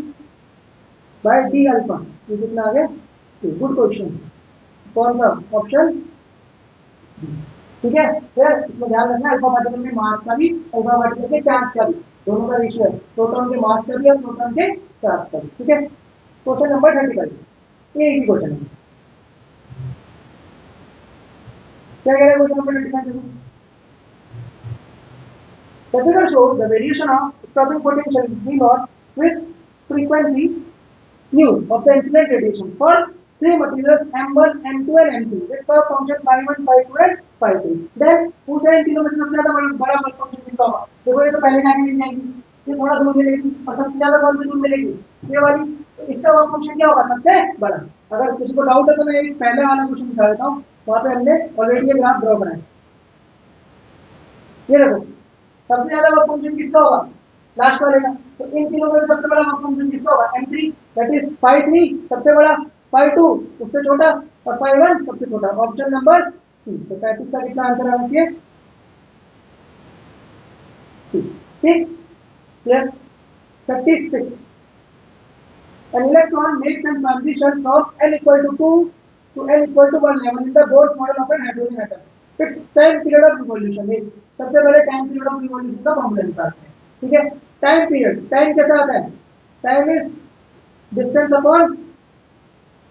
by D alpha ये कितना आ गया 2। गुड क्वेश्चन, कौन सा ऑप्शन, ठीक है। फिर इसमें ध्यान रखना अल्फा पार्टिकल के मास का भी, अल्फा पार्टिकल के चार्ज का भी, दोनों का रेशियो है, प्रोटॉन के मास का भी और प्रोटॉन के चार्ज का भी, ठीक है। क्वेश्चन नंबर 35, ये इजी क्वेश्चन है, क्या कह रहा है question number 35, the figure shows the variation of stopping potential V naught with frequency nu of the incident radiation for three materials M1, M2 and M3 with curve function phi1, phi2 and phi3। Then पूछा इन तीनों में से सबसे ज्यादा बड़ा work function किसका होगा? देखो ये तो पहले जाके मिल जाएगी, ये थोड़ा दूर मिलेगी, और सबसे ज्यादा कौन सी दूर मिलेगी? ये वाली। तो इसका वर्क फंक्शन क्या होगा? सबसे बड़ा। अगर किसी को डाउट है तो मैं एक पहले वाला क्वेश्चन दिखा देता हूँ, वहां पे हमने ऑलरेडी ये ग्राफ ड्रॉ बनाया। ये देखो, सबसे ज्यादा वर्क फंक्शन किसका होगा? लास्ट वाले का। तो इन तीनों में सबसे बड़ा वर्क फंक्शन किसका होगा? m3, दैट इज phi 3 सबसे बड़ा, phi 2 उससे छोटा, और phi 1 सबसे छोटा। Option number C. तो 35 का कितना आंसर आना चाहिए? सी। ठीक, clear. 36, an electron makes a transition from n equal to 2 to n equal to 1 level in the Bohr's model of a hydrogen atom. Its time period of revolution is, सबसे पहले time period of revolution का formula निकालते हैं। ठीक है, time period, time कैसा आता है? Time is distance upon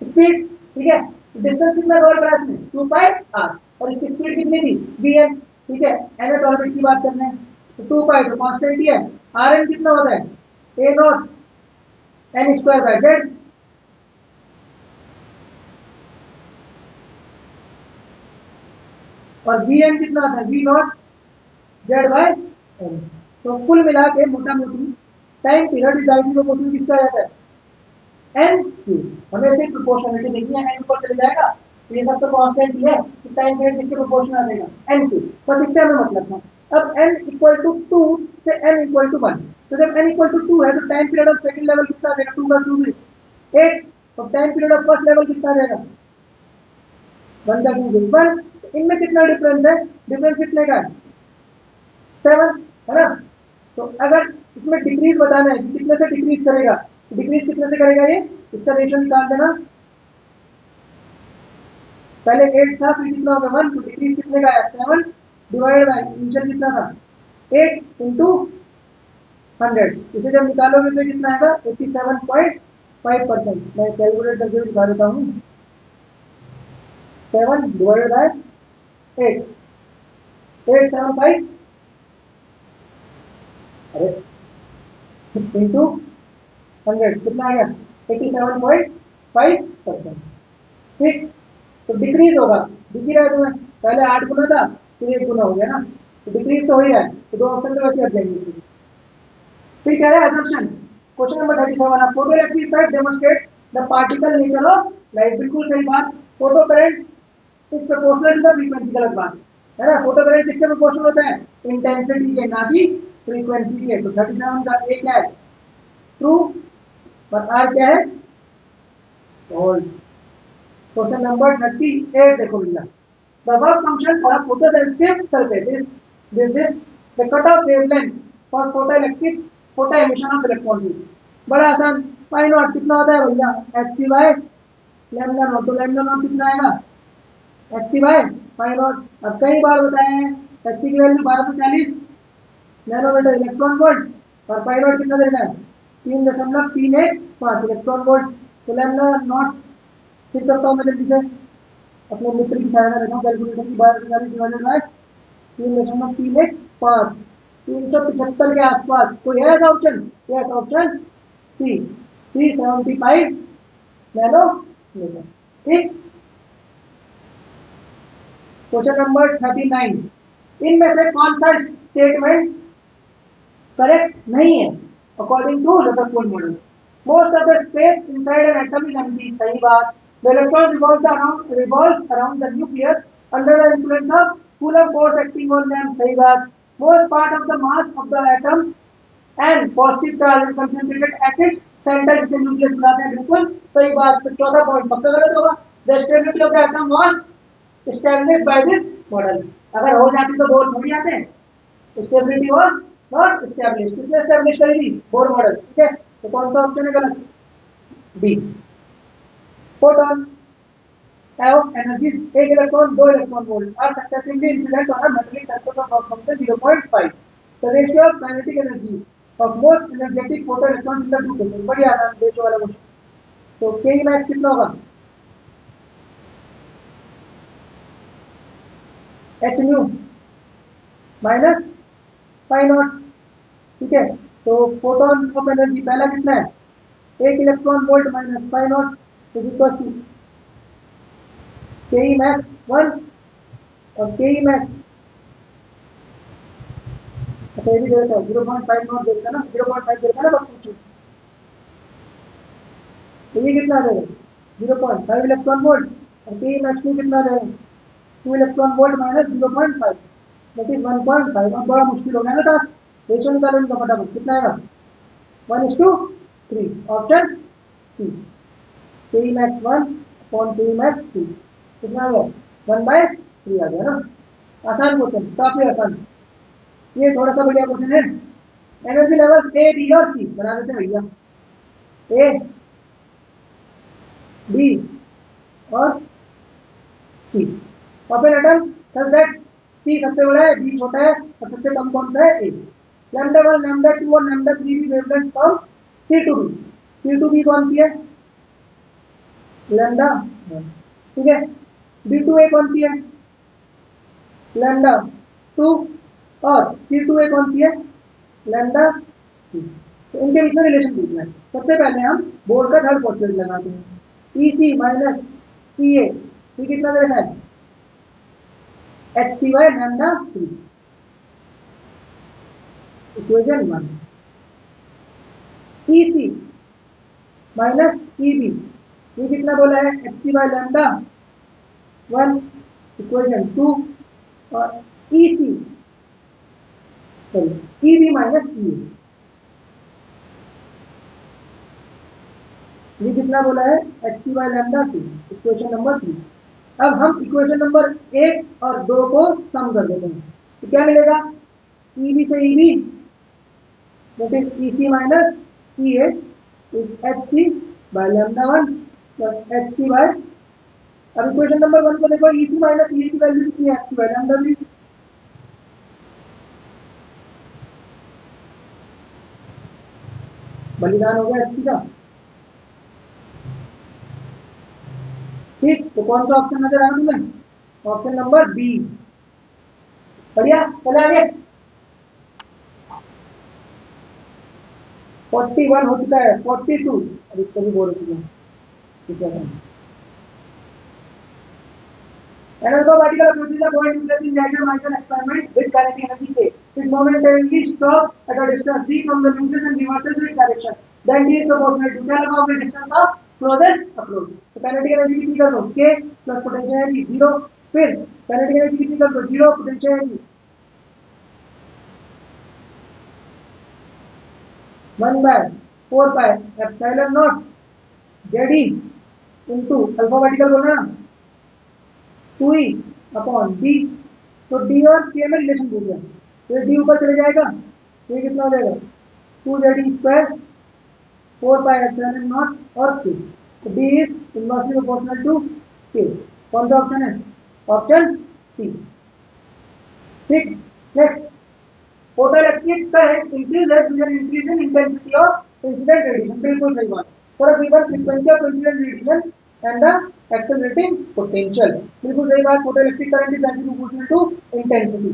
speed. ठीक है, डिस्टेंस कितना कवर करा इसमें? 2 पाई r, और इसकी स्पीड कितनी थी? vn। ठीक है, nth ऑर्बिट की बात कर रहे हैं, तो 2 पाई तो कांस्टेंट ही है। rn कितना होता है? a naught n square by z। और vn कितना आता है? v naught z by n। तो कुल मिला के मोटा मोटी time period is directly proportional किसका आ जाता है? n क्यू। हमें सिर्फ प्रोपोर्शनलिटी देखनी है, n ऊपर चले जाएगा तो ये सब तो कांस्टेंट ही है, तो टाइम पीरियड किसके प्रोपोर्शनल आ जाएगा? n Q. बस इससे हमें मतलब था। अब n इक्वल टू 2 से n इक्वल टू 1, तो जब n इक्वल टू 2 है तो time period of second level कितना आ जाएगा? 2 का क्यूब इज 8, और time period of first level कितना आ जाएगा? 1 का क्यूब इज 1। इनमें कितना डिफरेंस है? डिफरेंस कितने का है? 7, है ना? तो अगर इसमें डिक्रीज बताना है, कितने से डिक्रीज करेगा? डिक्रीज कितने से करेगा ये? इसका रेशियो निकाल देना। पहले 8 था, फिर कितना होगा? 1, तो डिक्रीज कितने का है? 7 डिवाइडेड बाय इनिशियल कितना था? 8 इंटू 100। इसे जब निकालोगे तो कितना आएगा? 87.5%। मैं कैलकुलेट करके दिखा देता हूँ। 7 डिवाइडेड बाय 8, 875, अरे इंटू 100 कितना आ गया? 87.5%। ठीक, तो डिक्रीज होगा, दिख ही रहा है तुम्हें, पहले 8 गुना था, फिर 1 गुना हो गया ना, तो डिक्रीज तो हो ही रहा है, तो दो ऑप्शन तो वैसे हट जाएंगे। फिर कह रहा है assertion, question number 37, photoelectric effect demonstrate the particle nature of light. बिल्कुल सही बात, photo current is proportional to the frequency, गलत बात है ना। फोटो करंट किसके प्रोपोर्शनल होता है? इंटेंसिटी के, ना कि फ्रीक्वेंसी के। तो 37 का ए क्या है? ट्रू, और आर क्या है? फॉल्स। क्वेश्चन नंबर 38 देखो भैया, the work function for photosensitive surface is this the cut off wavelength for photoelectric photo emission of electrons. बड़ा आसान, पाई नॉट कितना होता है भैया? H by lambda naught. तो लैम्डा नॉट कितना आएगा? H by pi not. अब कई बार बताए हैं, एच की वैल्यू 1240 नैनोमीटर इलेक्ट्रॉन वोल्ट, और पाई नॉट कितना देना है? 3.315 इलेक्ट्रॉन वोल्ट। तो लैम्डा नॉट फिर करता हूँ मैं जल्दी से, अपने मित्र की सहायता लेता हूँ, कैलकुलेटर की 1240 डिवाइडेड बाय 3.315, 375 के आसपास। कोई है ऐसा option? Yes, option C, 375 nanometre. ठीक, क्वेश्चन नंबर 39, इनमें से कौन सा स्टेटमेंट करेक्ट नहीं है according to Rutherford model? Most of the space inside an atom is empty, सही बात। The electron revolves around the nucleus under the influence of Coulomb force acting on them, सही बात। Most part of the mass of the atom and positive charge are concentrated at its center, जिसे nucleus बुलाते हैं, बिल्कुल सही बात। तो चौथा पॉइंट पक्का गलत होगा। The stability of the atom was established by this model। अगर हो जाती तो बोल थोड़ी आते। स्टेबिलिटी वाज नॉट एस्टैब्लिश्ड, किसने एस्टैब्लिश करी थी? Bohr model. ठीक है, तो कौन सा ऑप्शन है गलत? डी। फोटॉन have energies, एक electron 2 electron volt are successively incident on a metallic surface of work function 0.5। the ratio of kinetic energy of most energetic photoelectrons in the two cases। बड़ी आसान ratio वाला question. तो के max कितना होगा? H nu minus pi not. ठीक है, तो फोटोन ऑफ एनर्जी पहला कितना है? 1 electron volt minus pi naught is equal to K max 1, और के मैक्स अच्छा ये भी दे देता है 0.5 नॉट दे देता ना 0.5 दे देता ना बस पूछो तो ये कितना देगा 0.5 इलेक्ट्रॉन वोल्ट और के मैक्स कितना देगा 2 electron volt minus 0.5 that is 1.5 अब बड़ा मुश्किल हो गया ना टास्क रेशियो निकालो इनका फटाफट कितना आएगा 1:3 ऑप्शन सी के मैक्स 1 अपॉन के मैक्स 2 कितना आ गया 1/3 आ गया ना आसान क्वेश्चन काफी आसान ये थोड़ा सा बढ़िया क्वेश्चन है एनर्जी लेवल्स ए बी और सी बना देते हैं भैया ए बी और C of an atom such that C सबसे बड़ा है बी छोटा है और सबसे कम कौन सा है ए लैम्डा 1 लैम्डा 2 और लैम्डा 3 की wavelengths from C to B C to B कौन सी है लैम्डा ठीक है बी टू ए कौन सी है लैम्डा 2 और सी टू ए कौन सी है लैम्डा 2 तो इनके बीच में रिलेशन पूछना है सबसे पहले हम बोर्ड का थर्ड पोस्टमेंट लगाते हैं ई सी माइनस ई ए कितना दे रखा है H C by lambda 3 equation 1 E C minus E B ये कितना बोला है H C by lambda 1 equation 2 और E C sorry E B minus E A ये कितना बोला है H C by lambda 2 equation number 3 अब हम इक्वेशन नंबर 1 और 2 को सम कर देते हैं तो क्या मिलेगा ई बी से E B that is E C minus E A is H C by lambda 1 plus H C by अब इक्वेशन नंबर 1 को देखो ई सी माइनस ई ए की वैल्यू कितनी है एच सी बाय लैम्डा 3 बलिदान हो गया एच सी का ठीक तो कौन सा ऑप्शन नजर आया तुम्हें ऑप्शन नंबर बी बढ़िया चले आगे 41 हो चुका है 42 अब इससे भी बोल चुके हैं ठीक है another particle approaches a point to place in reaction Meissen experiment with kinetic energy K. It momentarily stops at a distance d from the nucleus and reverses its direction. Then d is proportional to क्या लगा होगा distance of closest approach. तो kinetic energy कितनी कर दो K plus potential energy 0 फिर kinetic energy कितनी कर दो 0 potential energy 1 by 4 pi epsilon naught ZE into alpha particle बोलना 2e अपॉन डी तो डी और के में रिलेशन पूछ रहा है तो डी ऊपर चले जाएगा तो ये कितना हो जाएगा 2 स्क्वायर 4 पाई एप्सिलॉन नॉट और के तो D is inversely proportional to K कौन सा ऑप्शन है ऑप्शन सी ठीक next photoelectric current increases with an increase in intensity of incident radiation बिल्कुल सही बात for a given frequency of incident radiation and the accelerating potential बिल्कुल सही बात photoelectric current is directly proportional to intensity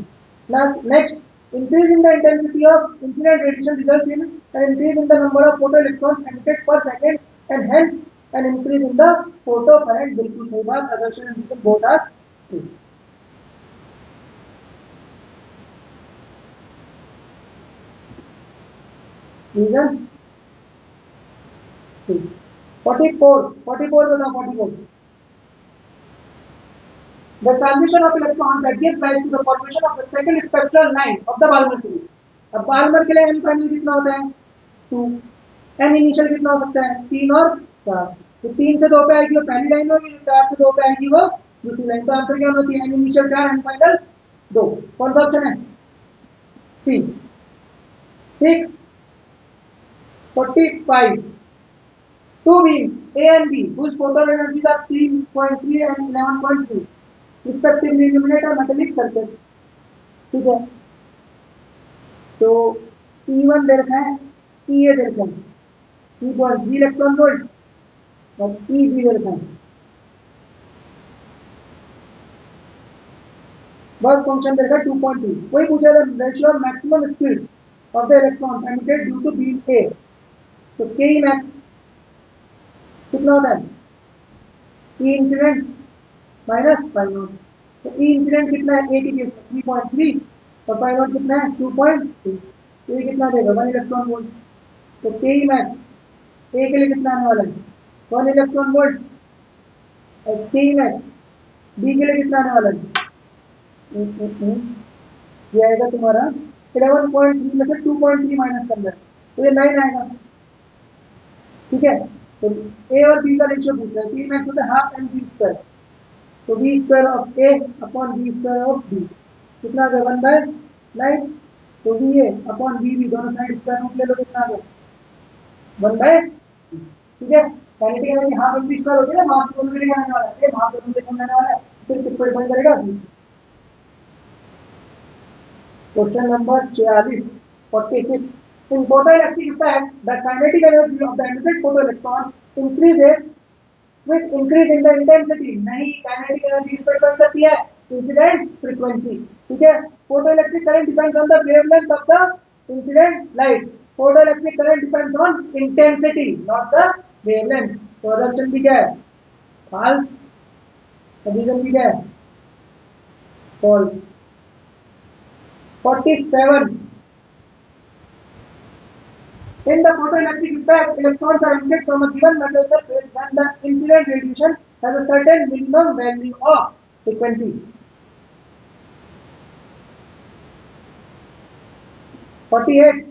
now next increase in the intensity of incident radiation results in an increase in the number of photoelectrons emitted per second and hence an increase in the photo current बिल्कुल सही बात assertion and reason both are true reason 44 बताओ 44 the transition of electrons that gives rise to the formation of the second spectral line of the Balmer series अब Balmer के लिए n prime कितना होता है 2 n इनिशियल कितना हो सकता है 3 और 4 तो 3 से 2 पे आएगी वो पहली लाइन होगी 4 से 2 पे आएगी वो दूसरी लाइन तो आंसर क्या होना चाहिए n इनिशियल 4 n फाइनल 2 कौन सा ऑप्शन है सी ठीक 45 two beams A and B whose photon energies are 3.3 and 11.2 respectively illuminate a metallic surface ठीक है तो E1 दे रखा है EA दे रखा है 3.3 इलेक्ट्रॉन वोल्ट और EB दे रखा है वर्क फंक्शन दे रखा है 2.2 वही पूछा था ratio of maximum speed of the electron emitted due to beam A तो Ke max कितना होता है ई इंसिडेंट माइनस 5 नॉट तो ई इंसिडेंट कितना है ए की केस 3.3 और पाई नॉट कितना है 2.2, तो ये कितना देगा 1 इलेक्ट्रॉन वोल्ट। तो के मैक्स ए के लिए कितना आने वाला है 1 इलेक्ट्रॉन वोल्ट, और के मैक्स बी के लिए कितना आने वाला है ये आएगा तुम्हारा 11.3 में से 2.3 माइनस करना है, तो ये 9 आएगा। ठीक है, तो ए और बी का रेशियो पूछ रहा है, के मैक्स होता है हाफ एम बी स्क्वायर, तो B square of A upon B square of B कितना आ गया 1/9, तो B A upon B B दोनों साइड स्क्वायर रूट ले लो, कितना आ गया 1/, ठीक है। Kinetic energy half M B square होती है ना, मास दोनों के लिए आने वाला है, सेम हाफ दोनों के सामने आने वाला है, सिर्फ किस पर डिपेंड करेगा। Question number 46 46 in photoelectric effect the kinetic energy of the emitted photoelectrons increases with increase in the intensity, नहीं kinetic energy इस पर डिपेंड करती है इंसिडेंट फ्रीक्वेंसी। ठीक है, photoelectric current depends on the wavelength of the incident light, photoelectric current depends on intensity not the wavelength। तो assumption भी क्या है false, condition भी क्या है false। 47 in the photoelectric effect electrons are emitted from a given metal surface when the incident radiation has a certain minimum value of frequency। 48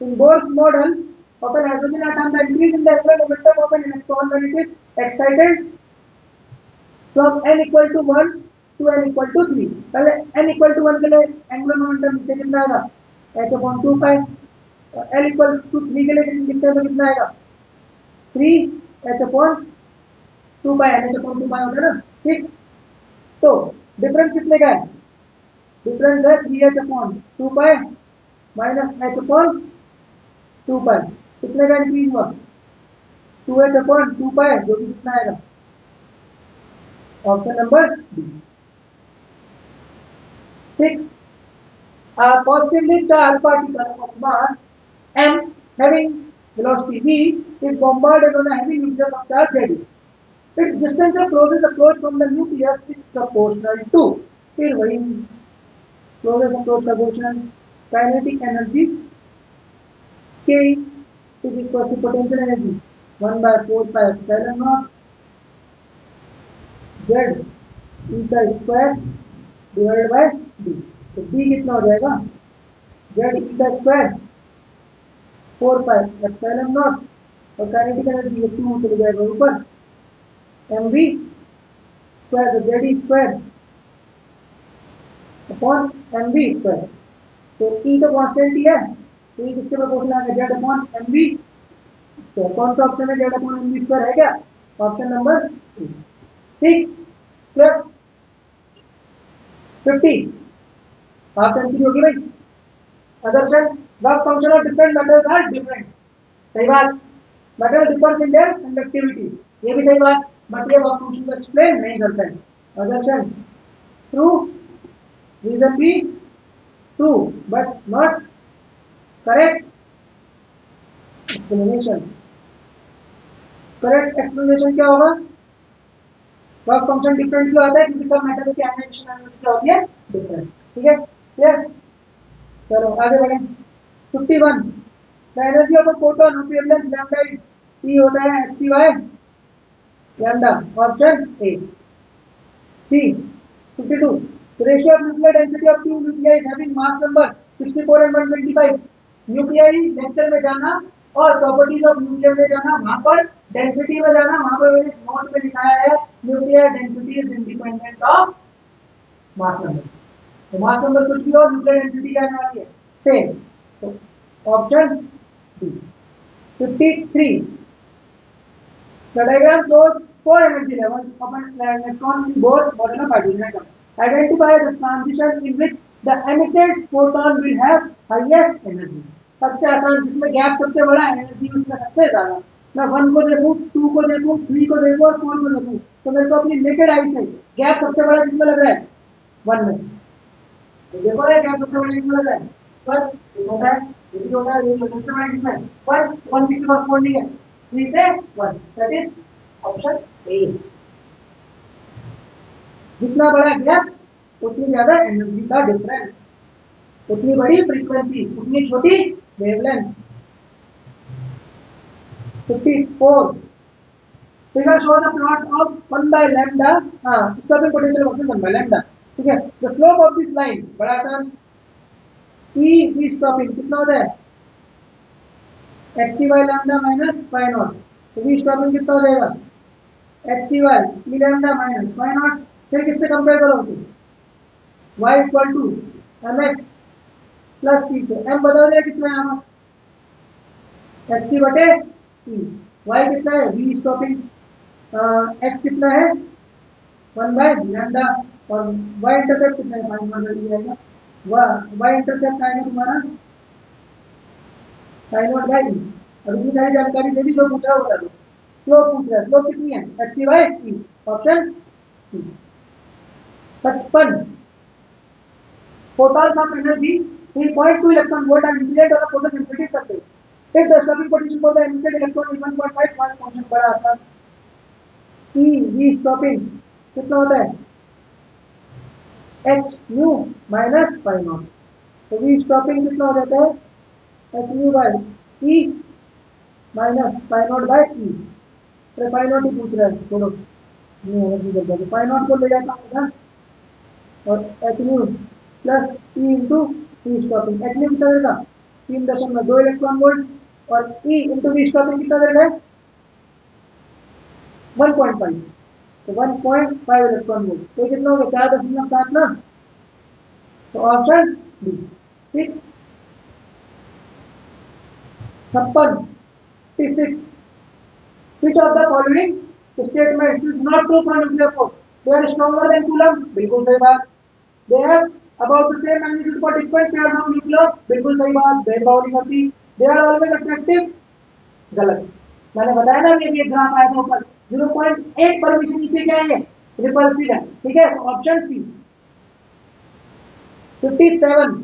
in Bohr's model of an hydrogen atom the increase in the angular momentum of an electron when it is excited from n equal to 1 to n equal to 3, पहले n equal to 1 के लिए angular momentum कितना आएगा h upon 2 pi, l equal to 3 के लिए लिखते हैं तो कितना आएगा 3 h upon 2 pi, n h upon 2 pi होता है ना। ठीक, तो डिफरेंस कितने का है, डिफरेंस है 3h upon 2 pi minus h upon 2 pi, कितने का इंक्रीज हुआ 2h upon 2 pi, जो कि कितना आएगा ऑप्शन नंबर डी। ठीक, a positively charged particle of mass m having velocity v is bombarded on a heavy nucleus of charge z, its distance of closest approach from the nucleus is proportional to, फिर वही closest approach proportional kinetic energy k is equal to potential energy 1/4 pi epsilon naught z e का square divided by d, तो d कितना हो जाएगा z e का square 4 pi epsilon not, और kinetic energy ये 2 चले जाएगा ऊपर mv स्क्वायर, तो z e square upon mv square, तो e तो कांस्टेंट ही है, तो ये किसके प्रोपोर्शनल आ गया z अपॉन mv स्क्वायर। कौन सा ऑप्शन है z अपॉन mv स्क्वायर है क्या, ऑप्शन नंबर 2। ठीक, क्लियर। 50 हाफ सेंचुरी होगी भाई। assertion work function of different metals are different, सही बात, metal differs in their conductivity, ये भी सही बात, बट ये वर्क फंक्शन को एक्सप्लेन नहीं करता है। assertion ट्रू, रीजन भी true but not correct explanation. Correct explanation क्या होगा, वर्क फंक्शन डिफरेंट क्यों आता है, क्योंकि सब मेटल्स की आयनाइजेशन एनर्जी क्या होती है डिफरेंट। ठीक है, क्लियर, चलो आगे बढ़ें। 51 the energy of a photon of wavelength lambda is E होता है hc by lambda, option A. ठीक, 52 the ratio of nuclear density of two nuclei is having mass number 64 and 125, nuclei lecture में जाना और properties of nuclear में जाना, वहां पर डेंसिटी में जाना, वहां पर मैंने नोट पे दिखाया है nuclear density is independent of mass number, तो मास नंबर कुछ भी हो न्यूक्लियर डेंसिटी क्या आने वाली है सेम, तो option D. 53 the diagram shows four energy levels of an electron in Bohr's model of hydrogen atom. Identify the transition in which the emitted photon will have highest energy। सबसे आसान, जिसमें gap सबसे बड़ा, energy उसमें सबसे ज्यादा। मैं 1 को देखूं, 2 को देखूं, 3 को देखूं और 4 को देखूं, तो मेरे को अपनी नेकेड आई से गैप सबसे बड़ा किसमें लग रहा है 1 में, तो देखो ना गैप सबसे बड़ा किसमें लग रहा है 1, ये छोटा है, ये भी छोटा है, ये सबसे बड़ा किसमें 1, 1 किसके कॉरस्पॉन्डिंग है 3 से 1, दैट इज ऑप्शन ए। जितना बड़ा गैप उतनी ज्यादा एनर्जी का डिफरेंस। उतनी बड़ी फ्रीक्वेंसी, उतनी छोटी wavelength. 54 figure shows a plot of 1 by lambda, stopping potential versus 1 by lambda, ठीक है। the slope of this line बड़ा सा e v stopping कितना होता है h by lambda minus phi naught, तो v stopping कितना हो जाएगा h by e lambda minus phi naught। फिर किससे कंपेयर करो उसे y equal to mx plus c से। m बदल दिया कितना है यहाँ h बटे e, y कितना है v स्टॉपिंग, x कितना है 1 बाय लैम्डा और y इंटरसेप्ट कितना है फाइंड कर दिया जाएगा। y इंटरसेप्ट आएगा तुम्हारा sin नॉट बाय e। और इतनी सारी जानकारी दे दी जो पूछा है बता दो। स्लोप पूछ रहा है, स्लोप कितनी है h bye e, option C. 55 photons of energy 3.2 electron volt are incident on a photosensitive surface. If the stopping potential for the emitted electron is 1.5 quantum function बड़ा आसान। E v stopping कितना होता है h nu minus phi naught, तो v stopping कितना हो जाता है h nu by e minus phi naught by e। तो phi naught ही पूछ रहा है, छोड़ो नहीं अलग नहीं करता, तो phi naught को ले जाता हूँ ना और h nu plus e into v stopping. h nu कितना देगा 3.2 इलेक्ट्रॉन वोल्ट और e इंटू v स्टॉपिंग कितना देगा 1.5, तो 1.5 इलेक्ट्रॉन वोल्ट, तो कितना हो गया 4.7 ना, तो ऑप्शन डी। ठीक 56 which of the following statement is not true for nuclear force? They are stronger than Coulomb, बिल्कुल सही बात। They have about the same magnitude for different pairs of nucleons, बिल्कुल सही बात, भेदभाव नहीं करती। They are always attractive, गलत। मैंने बताया ना ये ग्राफ आया था ऊपर 0.8 पर भी से नीचे क्या है रिपल्सिव है, ठीक है, तो option C. 57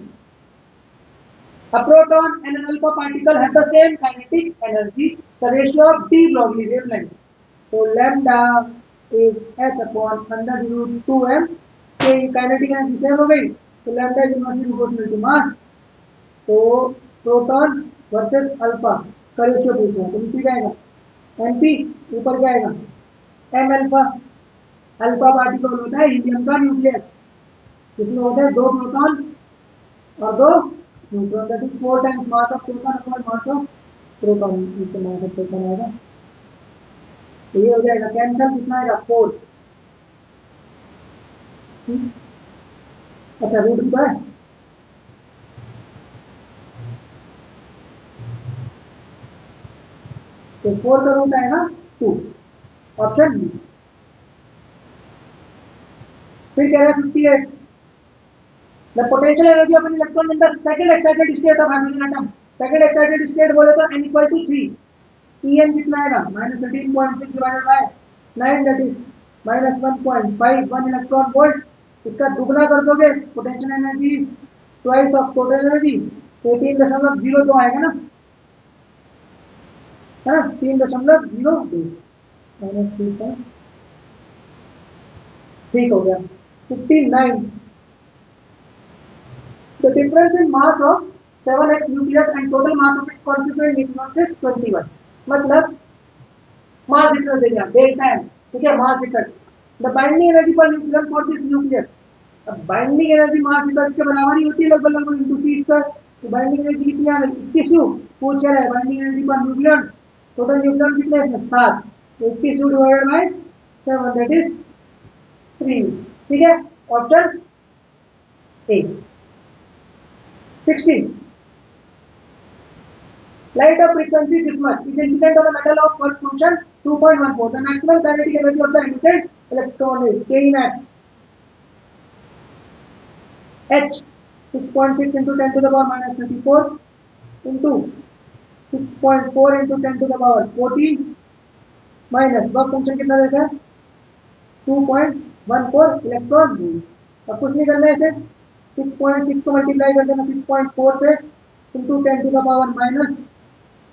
a proton and an alpha particle have the same kinetic energy, the ratio of d Broglie wavelengths, so lambda is h upon under root 2m, के kinetic energy सेम हो गई, तो lambda is inversely proportional to mass, तो proton versus alpha का ratio पूछा है, तो नीचे क्या आएगा एमपी, ऊपर क्या आएगा एम अल्फा। अल्फा पार्टिकल होता है हीलियम का न्यूक्लियस, जिसमें होते हैं 2 प्रोटॉन और 2 neutron, that is 4 times mass of proton upon mass of proton, इतना मास ऑफ प्रोटॉन आएगा, तो ये हो जाएगा कैंसल, कितना आएगा 4। अच्छा रूट भी तो है, तो 4 का रूट आएगा 2, ऑप्शन बी। फिर कह रहा है 58 the potential energy of an electron in the second excited state of hydrogen atom, second excited state बोले तो n equal to 3, En कितना आएगा -13.6 divided by 9, that is -1.5, 1 electron volt, इसका दुगना कर दोगे potential energy is twice of total energy, 18.02 आएगा ना, है ना 3.02 -3, ठीक हो गया। 59 the difference in mass of 7x nucleus and total mass of its constituent neutrons is 21, मतलब मास डिफरेंस देगा डेल्टा m, ठीक है, mass effect the binding energy per nucleon for this nucleus, अब बाइंडिंग एनर्जी मास इफेक्ट के बराबर ही होती है लगभग लगभग इनटू c स्क्वायर, तो बाइंडिंग एनर्जी कितनी आ गई 21 पूछ रहा है, binding energy per nucleon total nucleon कितने हैं इसमें 7, तो 21 डिवाइडेड बाय 7 दैट इज 3, ठीक है, option A. 60 light of frequency this much is incident on a metal of work function 2.14, the maximum kinetic energy of the emitted electron is Ke max h 6.6 into 10 to the power minus 24 into 6.4 into 10 to the power 14 minus work function कितना देता है 2.14 electron volt. अब कुछ नहीं करना है, इसे 6.6 को मल्टीप्लाई कर देना 6.4 से into 10 to the power minus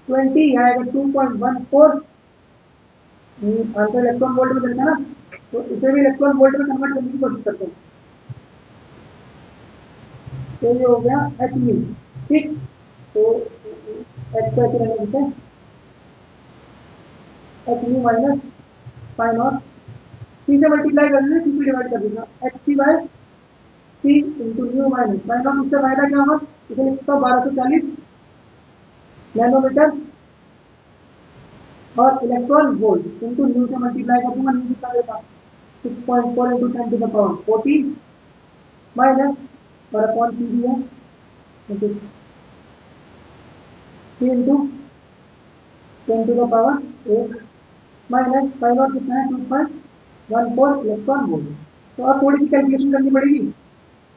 20 आएगा 2.14, आंसर इलेक्ट्रॉन वोल्ट में देना ना, तो इसे भी इलेक्ट्रॉन वोल्ट में कन्वर्ट करने की कोशिश करते हैं। तो ये हो गया एच म्यू, ठीक। तो एच को ऐसे रहने देते हैं, एच म्यू माइनस पाई नॉट, सी से मल्टीप्लाई कर देंगे, सी से डिवाइड कर देगा, H C by C into mu minus pi naught. इससे फायदा क्या होगा, इसे लिख सकता हूँ 1240 नैनोमीटर और इलेक्ट्रॉन वोल्ट इंटू न्यू से मल्टीप्लाई कर दूंगा, न्यू कितना देगा 6.4 into 10 to the power 14 minus और अपॉन सी डी है, तो 3 into 10 to the power 8 minus pi naught कितना है 2.14 इलेक्ट्रॉन वोल्ट। तो अब थोड़ी सी कैलकुलेशन करनी पड़ेगी,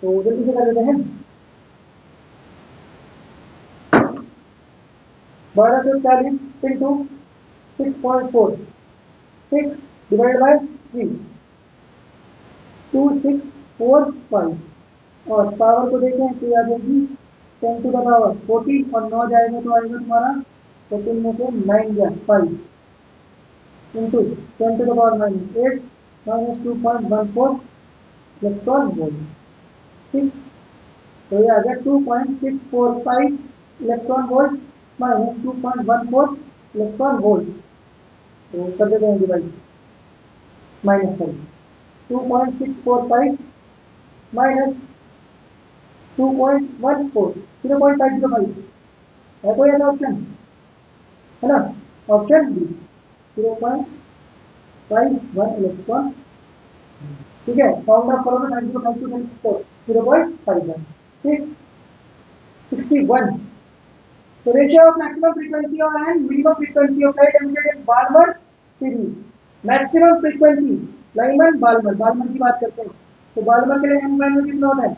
तो जल्दी से कर देते हैं। 1240 इंटू 6.4, ठीक, डिवाइड बाय 3, 2645 और पावर को देखें तो आ जाएगी 10 टू द पावर 14 और 9 जाएगा तो आएगा तुम्हारा 14 में से 9 गया 5 into 10 to the power minus 8 minus 2.14 electron volt, ठीक। तो ये आ गया 2.645 electron volt minus 2.14 electron volt. तो कर देते हैं डिवाइड, माइनस सॉरी 2.645 माइनस 2.14 0.505 है कोई ऐसा ऑप्शन, है ना, ऑप्शन बी 0.51 इलेक्ट्रॉन, ठीक है। फाउंड ऑफ करोगे 9052 0.51, ठीक। 61 तो ratio of maximum frequency and minimum frequency of light emitted in Balmer series. Maximum frequency Lyman Balmer, Balmer की बात करते हैं तो बाल्मर के लिए एम वैल्यू कितना होता है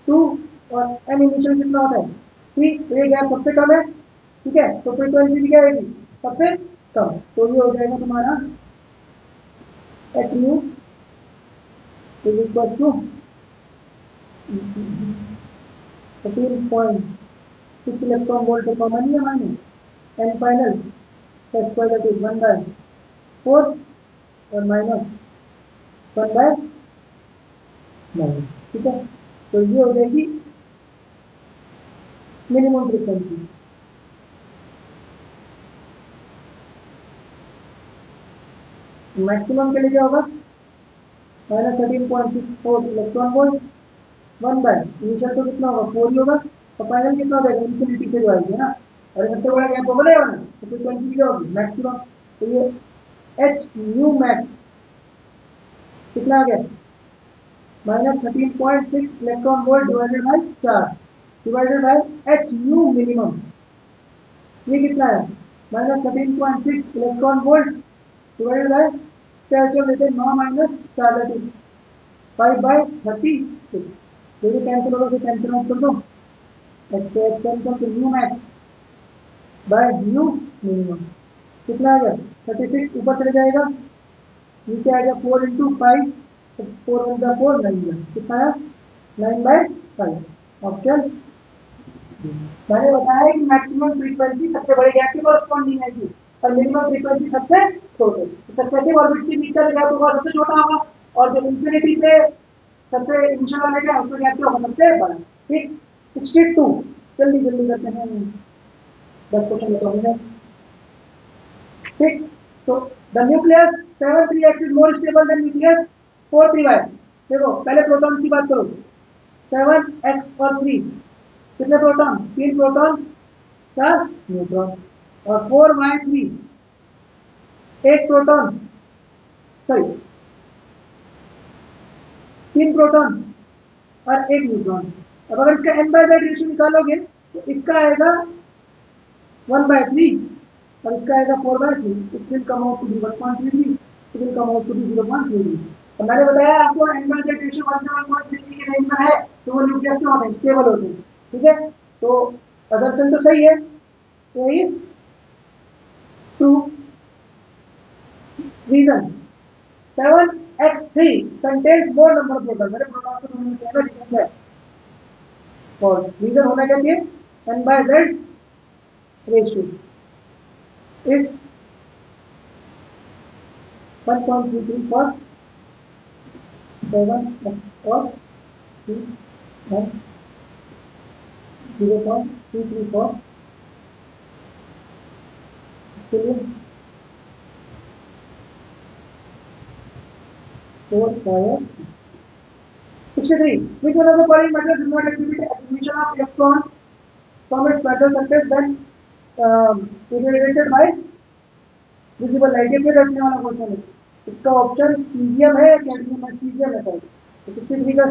2 और एम इनिशियल कितना होता है 3, तो ये गैप सबसे कम है, ठीक है। तो फ्रीक्वेंसी भी क्या आएगी सबसे कम, तो ये हो जाएगा तुम्हारा H U is equal to 13.6 electron volt पर कॉमन है माइनस एन फाइनल का स्क्वायर दैट इज 1/4 और माइनस 1/9, ठीक है। तो ये हो जाएगी मिनिमम फ्रीक्वेंसी। मैक्सिमम के लिए क्या होगा -13.64 इलेक्ट्रॉन वोल्ट 1/, इनिशियल तो कितना होगा 4 ही होगा और फाइनल कितना हो जाएगा इन्फिनिटी से जो आएगी ना, और सबसे बड़ा गैप होगा ना, तो फ्रीक्वेंसी क्या होगी मैक्सिमम। तो ये एच न्यू मैक्स कितना आ गया -13.6 electron volt divided by 4 divided by H new minimum, ये कितना है -13.6 electron volt divided by square लेते हैं 9 माइनस 4 दैट इज 5/36, तो ये कैंसिल होगा तो कैंसिल आउट कर दो, एच कैंसिल तो new max bye new minimum कितना आ गया 36 ऊपर चले जाएगा, नीचे आ गया 4 इंटू 5, 4 वन का 4 9 गया कितना है 9/5, ऑप्शन। मैंने बताया कि मैक्सिमम फ्रीक्वेंसी सबसे बड़े गैप की कॉरस्पॉन्डिंग है कि, और मिनिमम फ्रीक्वेंसी सबसे छोटे, सक्सेसिव ऑर्बिट्स के बीच का गैप होगा सबसे छोटा होगा, और जो इंफिनिटी से सबसे इनिशियल वाले का उसका गैप क्या होगा सबसे बड़ा, ठीक। 62 जल्दी जल्दी करते हैं 10 क्वेश्चन बताऊंगा, ठीक। तो the nucleus 7 3x is more stable then nucleus 4 3y। देखो पहले प्रोटॉन्स की बात करो, 7x और 3 कितने प्रोटॉन 3 प्रोटॉन 4 न्यूट्रॉन, और 4y3 एक प्रोटॉन सॉरी 3 प्रोटॉन और एक न्यूट्रॉन। अब अगर इसका n/z रेशियो निकालोगे तो इसका आएगा 1/3 और इसका आएगा 4/3, it will come out to be 1.33, it will come out to be 0.33। तो मैंने बताया आपको n/z रेशियो 1 से 1.33 के रेंज में है तो वो न्यूक्लियस में होते हैं स्टेबल होते हैं, ठीक है। तो assumption तो सही है, तो is true. Reason 7x3 contains more number of protons, मेरे प्रोटॉन को दोनों में से रीजन है, और रीजन होना क्या चाहिए n/z ratio is 1.33 for 7x और 3 and 0.234 इसके लिए 4.63. Which one of the following metals is not exhibit accumulation of electron from its metal surface when irradiated by visible light? ये फिर रखने वाला क्वेश्चन है. इसका ऑप्शन सीजियम है या कैडमियम है? सीजियम है सर. 63 का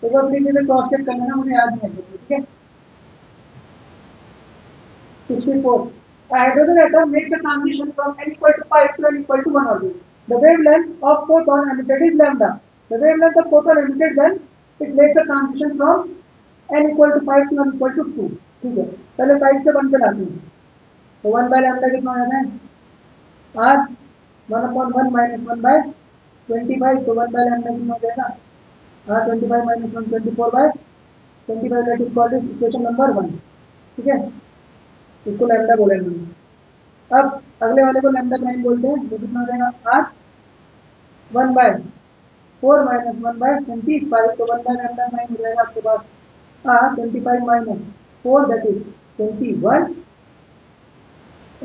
एक बार प्लीज इसे क्रॉस चेक कर लेना, मुझे याद नहीं है. ठीक है. 64. A hydrogen atom makes a transition from n equal to 5 to n equal to 1 orbit. The wavelength of photon emitted is lambda. The wavelength of photon emitted when it makes a transition from n equal to 5 to n equal to 2. ठीक है. पहले 5 से 1 पे लाते हैं. तो 1 by lambda कितना हो जाता है? r 1/1 minus 1 by 25. तो 1 by lambda कितना हो जाएगा? r 25 minus 1 24 by 25. That is called as equation number 1. ठीक है. इसको लैम्डा बोलेंगे. अब अगले वाले को लैम्डा प्राइम बोलते हैं. तो कितना हो जाएगा? r 1/4 minus 1/25. तो 1 by लैम्डा प्राइम हो जाएगा आपके पास r 25 minus 4 that is 21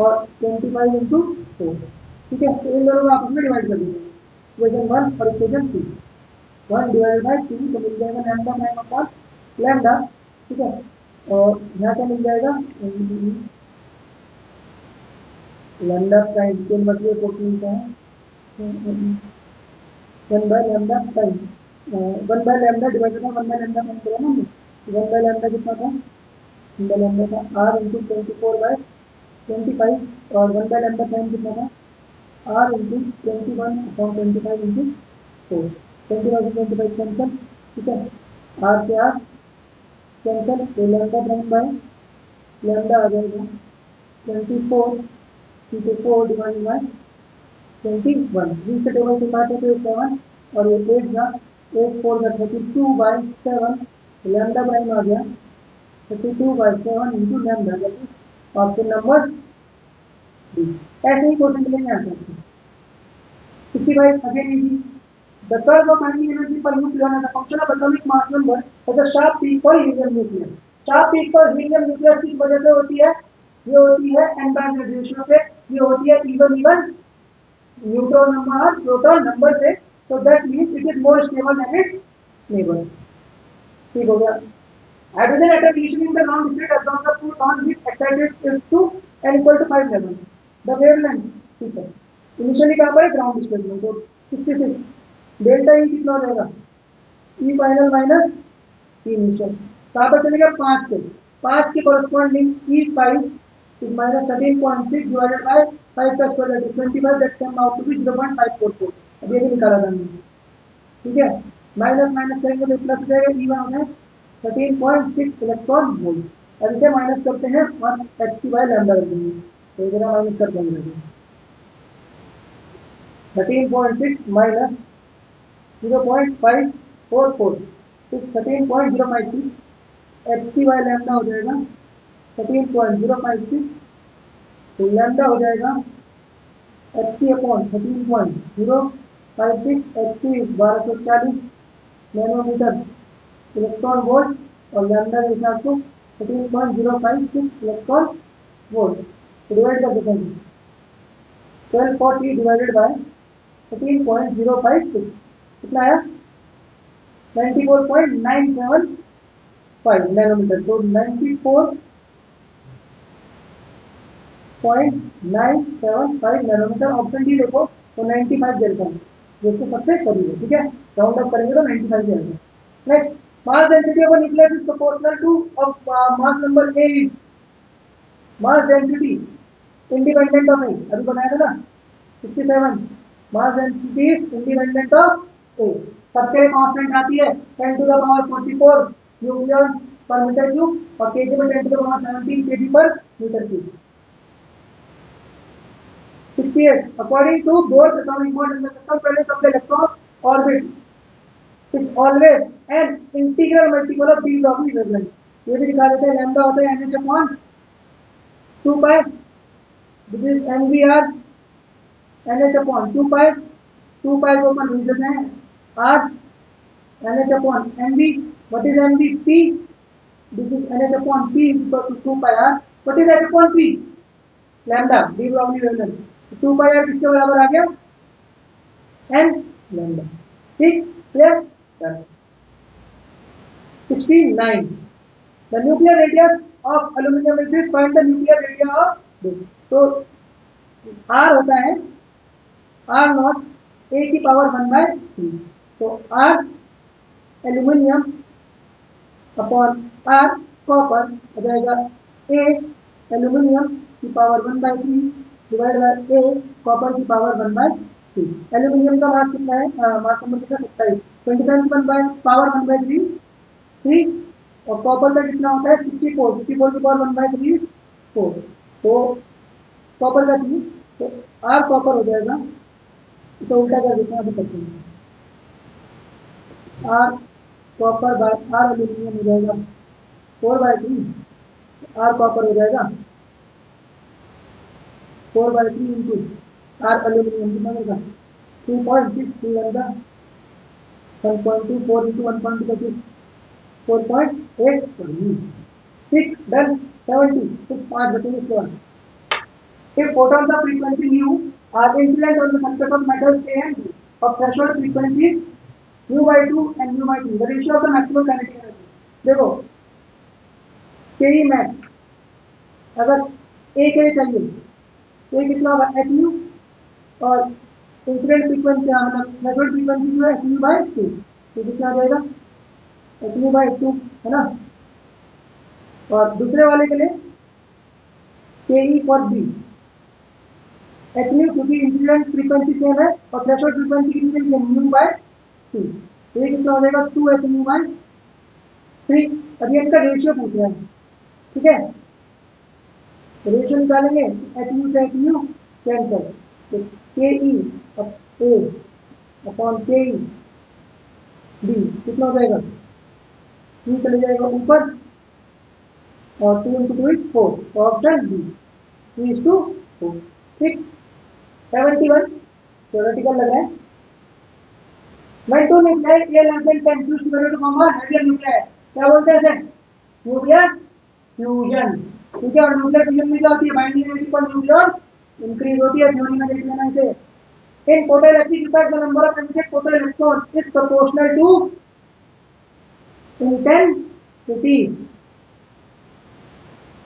और 25 into 4. ठीक है. तो इन दोनों को आपस में डिवाइड कर दीजिए. इक्वेशन 1 और इक्वेशन 2. 1 divided by 2 तो मिल जाएगा लैम्डा प्राइम अपॉन लैम्डा. ठीक है. और यहाँ क्या मिल जाएगा? लैम्डा प्राइम के मतलब प्रोटीन का है 1 by lambda prime. 1 by lambda divided by 1 by lambda prime करें ना. 1 by लैम्डा कितना था? 1 by लैम्डा था r into 24 by 25 और 1 by लैम्डा प्राइम कितना था? r into 21 upon 25 into 4. 25 से 25 कैंसिल. ठीक है. r से r कैंसिल. तो लैम्डा प्राइम बाय लैम्डा आ जाएगा 24 into 4 डिवाइडेड बाय 21. जिससे टेबल से काटे तो 7 और ये 8 का 8 4 का 32 by 7. लैम्डा प्राइम आ गया 32 by 7 into lambda. Option number D. ऐसे ही क्वेश्चन मिलेंगे आपको. 65 again easy. The curve of binding energy per nucleon as a function of atomic mass number at the sharp peak for helium nucleus. Sharp peak पर helium nucleus किस वजह से होती है? ये होती है n-band रेशियो से. ये होती है even न्यूट्रॉन नंबर और प्रोटॉन नंबर से. तो that means it is more stable than its neighbors. ठीक हो गया. Hydrogen atom initially in the ground state absorbs a photon which excites it to n equal to 5 level. The wavelength. ठीक है. Initially कहाँ पर है? ground state में. तो 66. डेल्टा ई कितना हो जाएगा? E final minus E initial. कहाँ पर चलेगा? 5 से. 5 के corresponding E5 is minus 13.6 divided by 5 का square that is 25. That come out to be 0.544. अब ये भी निकाला था हमने. ठीक है. माइनस माइनस करेंगे तो प्लस हो जाएगा. E1 हो गया 13.6 इलेक्ट्रॉन वोल्ट. अब इसे माइनस करते हैं और Hc बाय लैम्डा कर देंगे. तो इधर माइनस कर देंगे. 13.6 माइनस 0.544. तो 13.056 Hc बाय लैम्डा हो जाएगा 13.056. तो लैम्डा हो जाएगा Hc upon 13.056. Hc 1240 nanometre electron volt और लैम्डा के हिसाब से 13.056 इलेक्ट्रॉन वोल्ट. डिवाइड कर देते हैं. 1240 डिवाइडेड बाय 13.056 कितना आया? 94.975 नैनोमीटर. तो 94.975 नैनोमीटर. ऑप्शन डी देखो तो 95 दे देता हूँ जो इसके सबसे करीब है. ठीक है. राउंड अप करेंगे तो 95 दे देगा. Next, mass density of a nucleus is proportional to of mass number A is. Mass density independent of A अभी बनाया था ना 67. Mass density is independent of A. सबके लिए कांस्टेंट आती है 10 to the power 44 न्यूक्लियॉन्स पर मीटर क्यूब और केजी में 10 to the power 17 केजी पर metre cube. 68. According to Bohr's atomic model, the circumference of the electron orbit is always an integral multiple of d log e wavelength. ये भी दिखा देते हैं. Lambda होता है nh upon 2 pi. This is mvr nh upon 2 पाई. 2 पाई को अपन लिख देते हैं r nh upon mv. What is mv? p This is NH upon P is equal to 2 pi r. What is H upon P? Lambda de Broglie wavelength 2 pi r किसके बराबर आ गया? n lambda. ठीक, clear? 69. The nuclear radius of aluminum is this. Find the nuclear radius of this. तो r होता है r not a की power 1/3. तो r aluminium upon r copper हो जाएगा a एल्यूमिनियम की power 1/3 divide by a copper की power 1/3. Aluminium का मास कितना है? मास नंबर कितना? 27. 27 पावर 1/3 3. और कॉपर का कितना होता है? 64. 64 की पावर 1/3 4. तो कॉपर का चाहिए, तो आर कॉपर हो जाएगा. तो उल्टा कर देते हैं, अभी करते हैं. R copper by R aluminium हो जाएगा 4/3. आर कॉपर हो जाएगा 4/3 इंटू आर एल्यूमिनियम कितना होगा? 2.6 का 1.24 इंटू 1.2 4.8. ठीक, डन. 70. तो 5 बचेंगे इसके बाद. If photons of frequency mu are incident on the surface of metals A and B of threshold frequencies mu/2 and mu/3, the ratio of the maximum kinetic energy. देखो Ke max अगर A के लिए चाहिए तो ये कितना होगा? h mu और इंसिडेंट फ्रीक्वेंसी मतलब थ्रेशोल्ड फ्रीक्वेंसी जो है h mu/2. तो कितना आ जाएगा? h mu/2 है ना. और दूसरे वाले के लिए Ke for B h mu, क्योंकि इंसिडेंट फ्रीक्वेंसी सेम है और थ्रेशोल्ड फ्रीक्वेंसी कितनी है? mu/2. तो ये कितना हो जाएगा? 2h mu/3. अभी इनका रेशियो पूछ रहा है. ठीक है, रेशियो निकालेंगे. h mu से h mu कैंसिल. तो Ke A upon Ke B कितना हो जाएगा? 3 चले जाएगा ऊपर और 2 into 2 is 4. तो ऑप्शन बी 3:4. ठीक. 71 थ्योरेटिकल लग रहा है. When two nuclei A less than 10 fused together to form a heavier nuclei, क्या बोलते हैं इसे? Nuclear fusion. ठीक है, और न्यूक्लियर फ्यूजन में क्या होती है? बाइंडिंग एनर्जी पर न्यूक्लियर इंक्रीज होती है. थ्योरी में देख लेना इसे. In photoelectric effect, the number of emitted photoelectrons is proportional to intensity.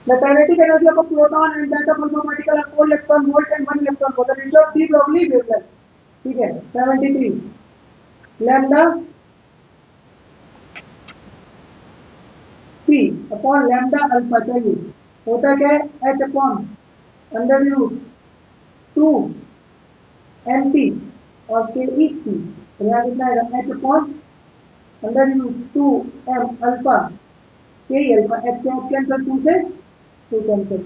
The kinetic energy of a proton and that of alpha particle are 4 electron volt and 1 electron volt. The ratio of de Broglie wavelengths. ठीक है. 73. Lambda p upon lambda alpha चाहिए. होता क्या है? h upon under root 2 mp और ke p. यहाँ कितना आएगा? h upon under root 2 m alpha K alpha. h के h कैंसिल, 2 से 2 कैंसिल.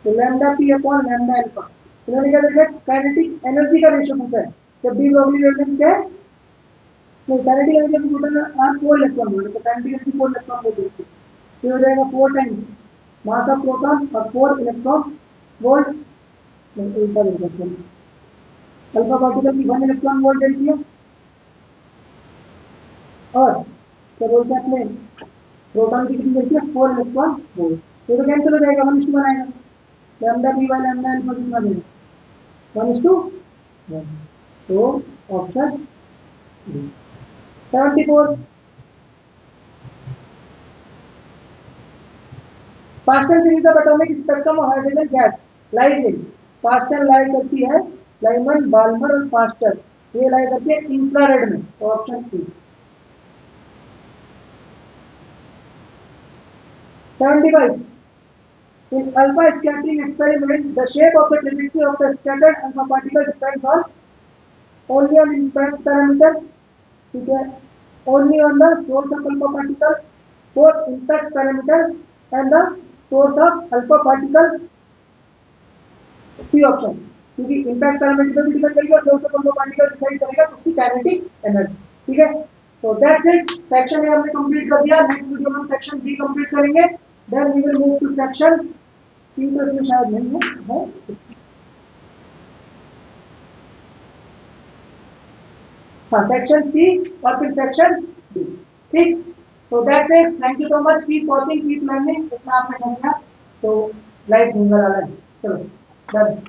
तो lambda p upon lambda alpha. इन्होंने क्या देखा? काइनेटिक एनर्जी का रेशियो पूछा है. जब डी ब्रोगली वेवलेंथ क्या है? नहीं, kinetic energy of proton are 4 electron volt. तो काइनेटिक एनर्जी 4 इलेक्ट्रॉन वोल्ट होती है. ये हो जाएगा 4 टाइम्स मास ऑफ प्रोटॉन और 4 इलेक्ट्रॉन वोल्ट. नहीं, उल्टा लिख सकते हैं. अल्फा पार्टिकल की 1 इलेक्ट्रॉन वोल्ट देती है और क्या बोलते हैं अपने प्रोटॉन की कितनी देती है? 4 इलेक्ट्रॉन वोल्ट. ये तो कैंसिल हो जाएगा. 1:1 आएगा. Lambda p by lambda alpha कितना देगा? 1:1. तो option 74. Paschen series of atomic spectrum of hydrogen gas lies in. Paschen lie करती है, लाइमन, बाल्मर और पास्टर ये लाई करती है इंफ्रारेड में. तो option 3. 75. In alpha scattering experiment, the shape of the trajectory of the scattered alpha particle depends on only on impact parameter. ठीक है, only on the source of alpha particle, both impact parameter and the source of alpha particle. C option, क्योंकि impact parameter पर भी depend करेगा, source of alpha particle decide करेगा उसकी kinetic energy. ठीक है, तो दैट्स इट. सेक्शन ए हमने कंप्लीट कर दिया. नेक्स्ट वीडियो में हम सेक्शन बी कंप्लीट करेंगे. Then we will move to section C. तो इसमें शायद नहीं है. हाँ, सेक्शन सी और फिर सेक्शन डी. ठीक. तो that's it, thank you so much, keep watching, keep learning, इतना आपने कर लिया तो लाइफ जिंगल वाला है। चलो डन।